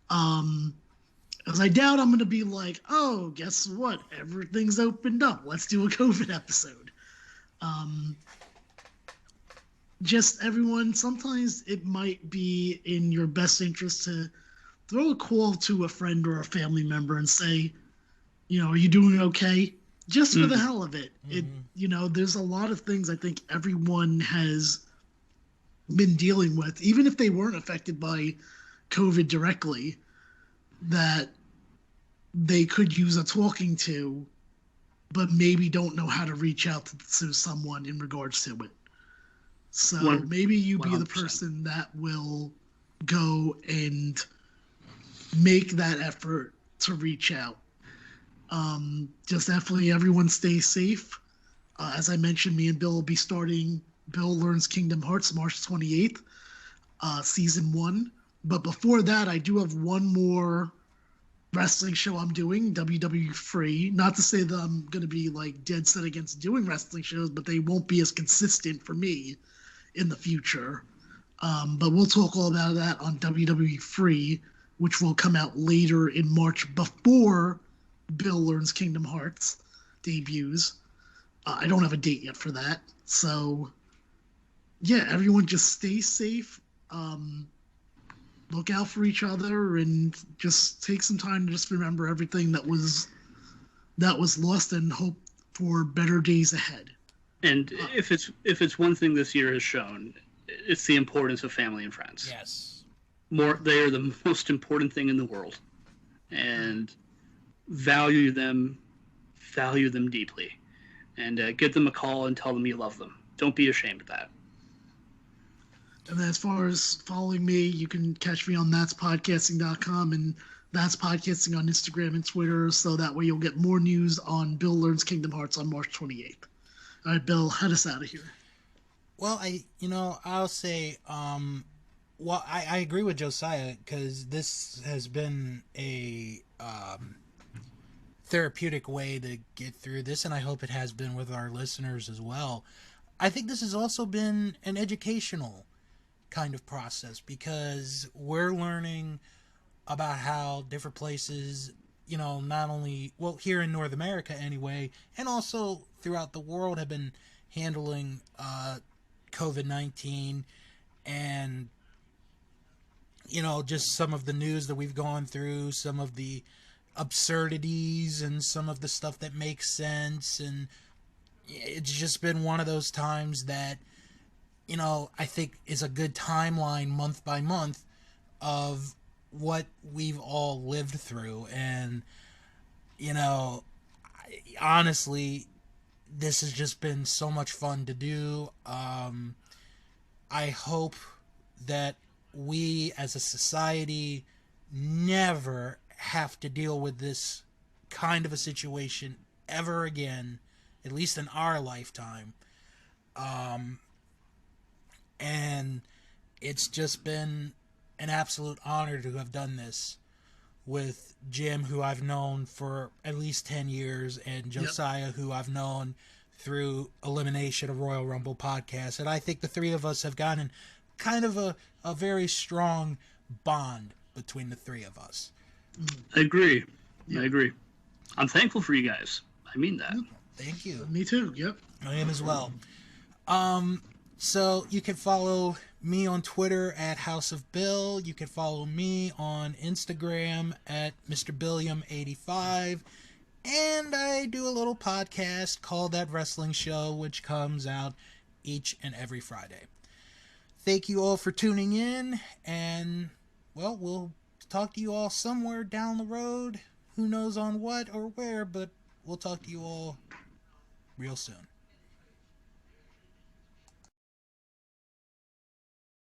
[SPEAKER 2] Because I doubt I'm going to be like, oh, guess what? Everything's opened up. Let's do a COVID episode. Just everyone, sometimes it might be in your best interest to throw a call to a friend or a family member and say, you know, are you doing okay? Just for the hell of it. You know, there's a lot of things I think everyone has been dealing with, even if they weren't affected by COVID directly, that they could use a talking to, but maybe don't know how to reach out to someone in regards to it. So maybe you be 100%. The person that will go and make that effort to reach out. Just definitely everyone stay safe. As I mentioned, me and Bill will be starting Bill Learns Kingdom Hearts March 28th, season 1. But before that, I do have one more wrestling show I'm doing, WWE Free. Not to say that I'm going to be like dead set against doing wrestling shows, but they won't be as consistent for me in the future. But we'll talk all about that on WWE Free, which will come out later in March before Bill Learns Kingdom Hearts debuts. I don't have a date yet for that. So, yeah, everyone just stay safe. Look out for each other and just take some time to just remember everything that was lost and hope for better days ahead.
[SPEAKER 3] And if it's one thing this year has shown, it's the importance of family and friends.
[SPEAKER 1] Yes.
[SPEAKER 3] They are the most important thing in the world, and value them deeply, and give them a call and tell them you love them. Don't be ashamed of that.
[SPEAKER 2] And as far as following me, you can catch me on that'spodcasting.com and That's Podcasting on Instagram and Twitter, so that way you'll get more news on Bill Learns Kingdom Hearts on March 28th. All right, Bill, head us out of here.
[SPEAKER 1] Well, I'll say, I agree with Josiah, because this has been a therapeutic way to get through this, and I hope it has been with our listeners as well. I think this has also been an educational kind of process because we're learning about how different places, not only, well, here in North America anyway, and also throughout the world have been handling COVID-19 and, just some of the news that we've gone through, some of the absurdities and some of the stuff that makes sense. And it's just been one of those times that, I think is a good timeline month by month of what we've all lived through. And, honestly, this has just been so much fun to do. I hope that we as a society never have to deal with this kind of a situation ever again, at least in our lifetime. And it's just been an absolute honor to have done this with Jim, who I've known for at least 10 years, and Josiah, who I've known through Elimination of Royal Rumble podcast. And I think the three of us have gotten kind of a very strong bond between the three of us.
[SPEAKER 3] I agree. I'm thankful for you guys. I mean that.
[SPEAKER 1] Thank you.
[SPEAKER 2] Me too. Yep.
[SPEAKER 1] I am as well. So you can follow me on Twitter at House of Bill. You can follow me on Instagram at Mr. Billiam85. And I do a little podcast called That Wrestling Show, which comes out each and every Friday. Thank you all for tuning in, and, well, we'll talk to you all somewhere down the road. Who knows on what or where, but we'll talk to you all real soon.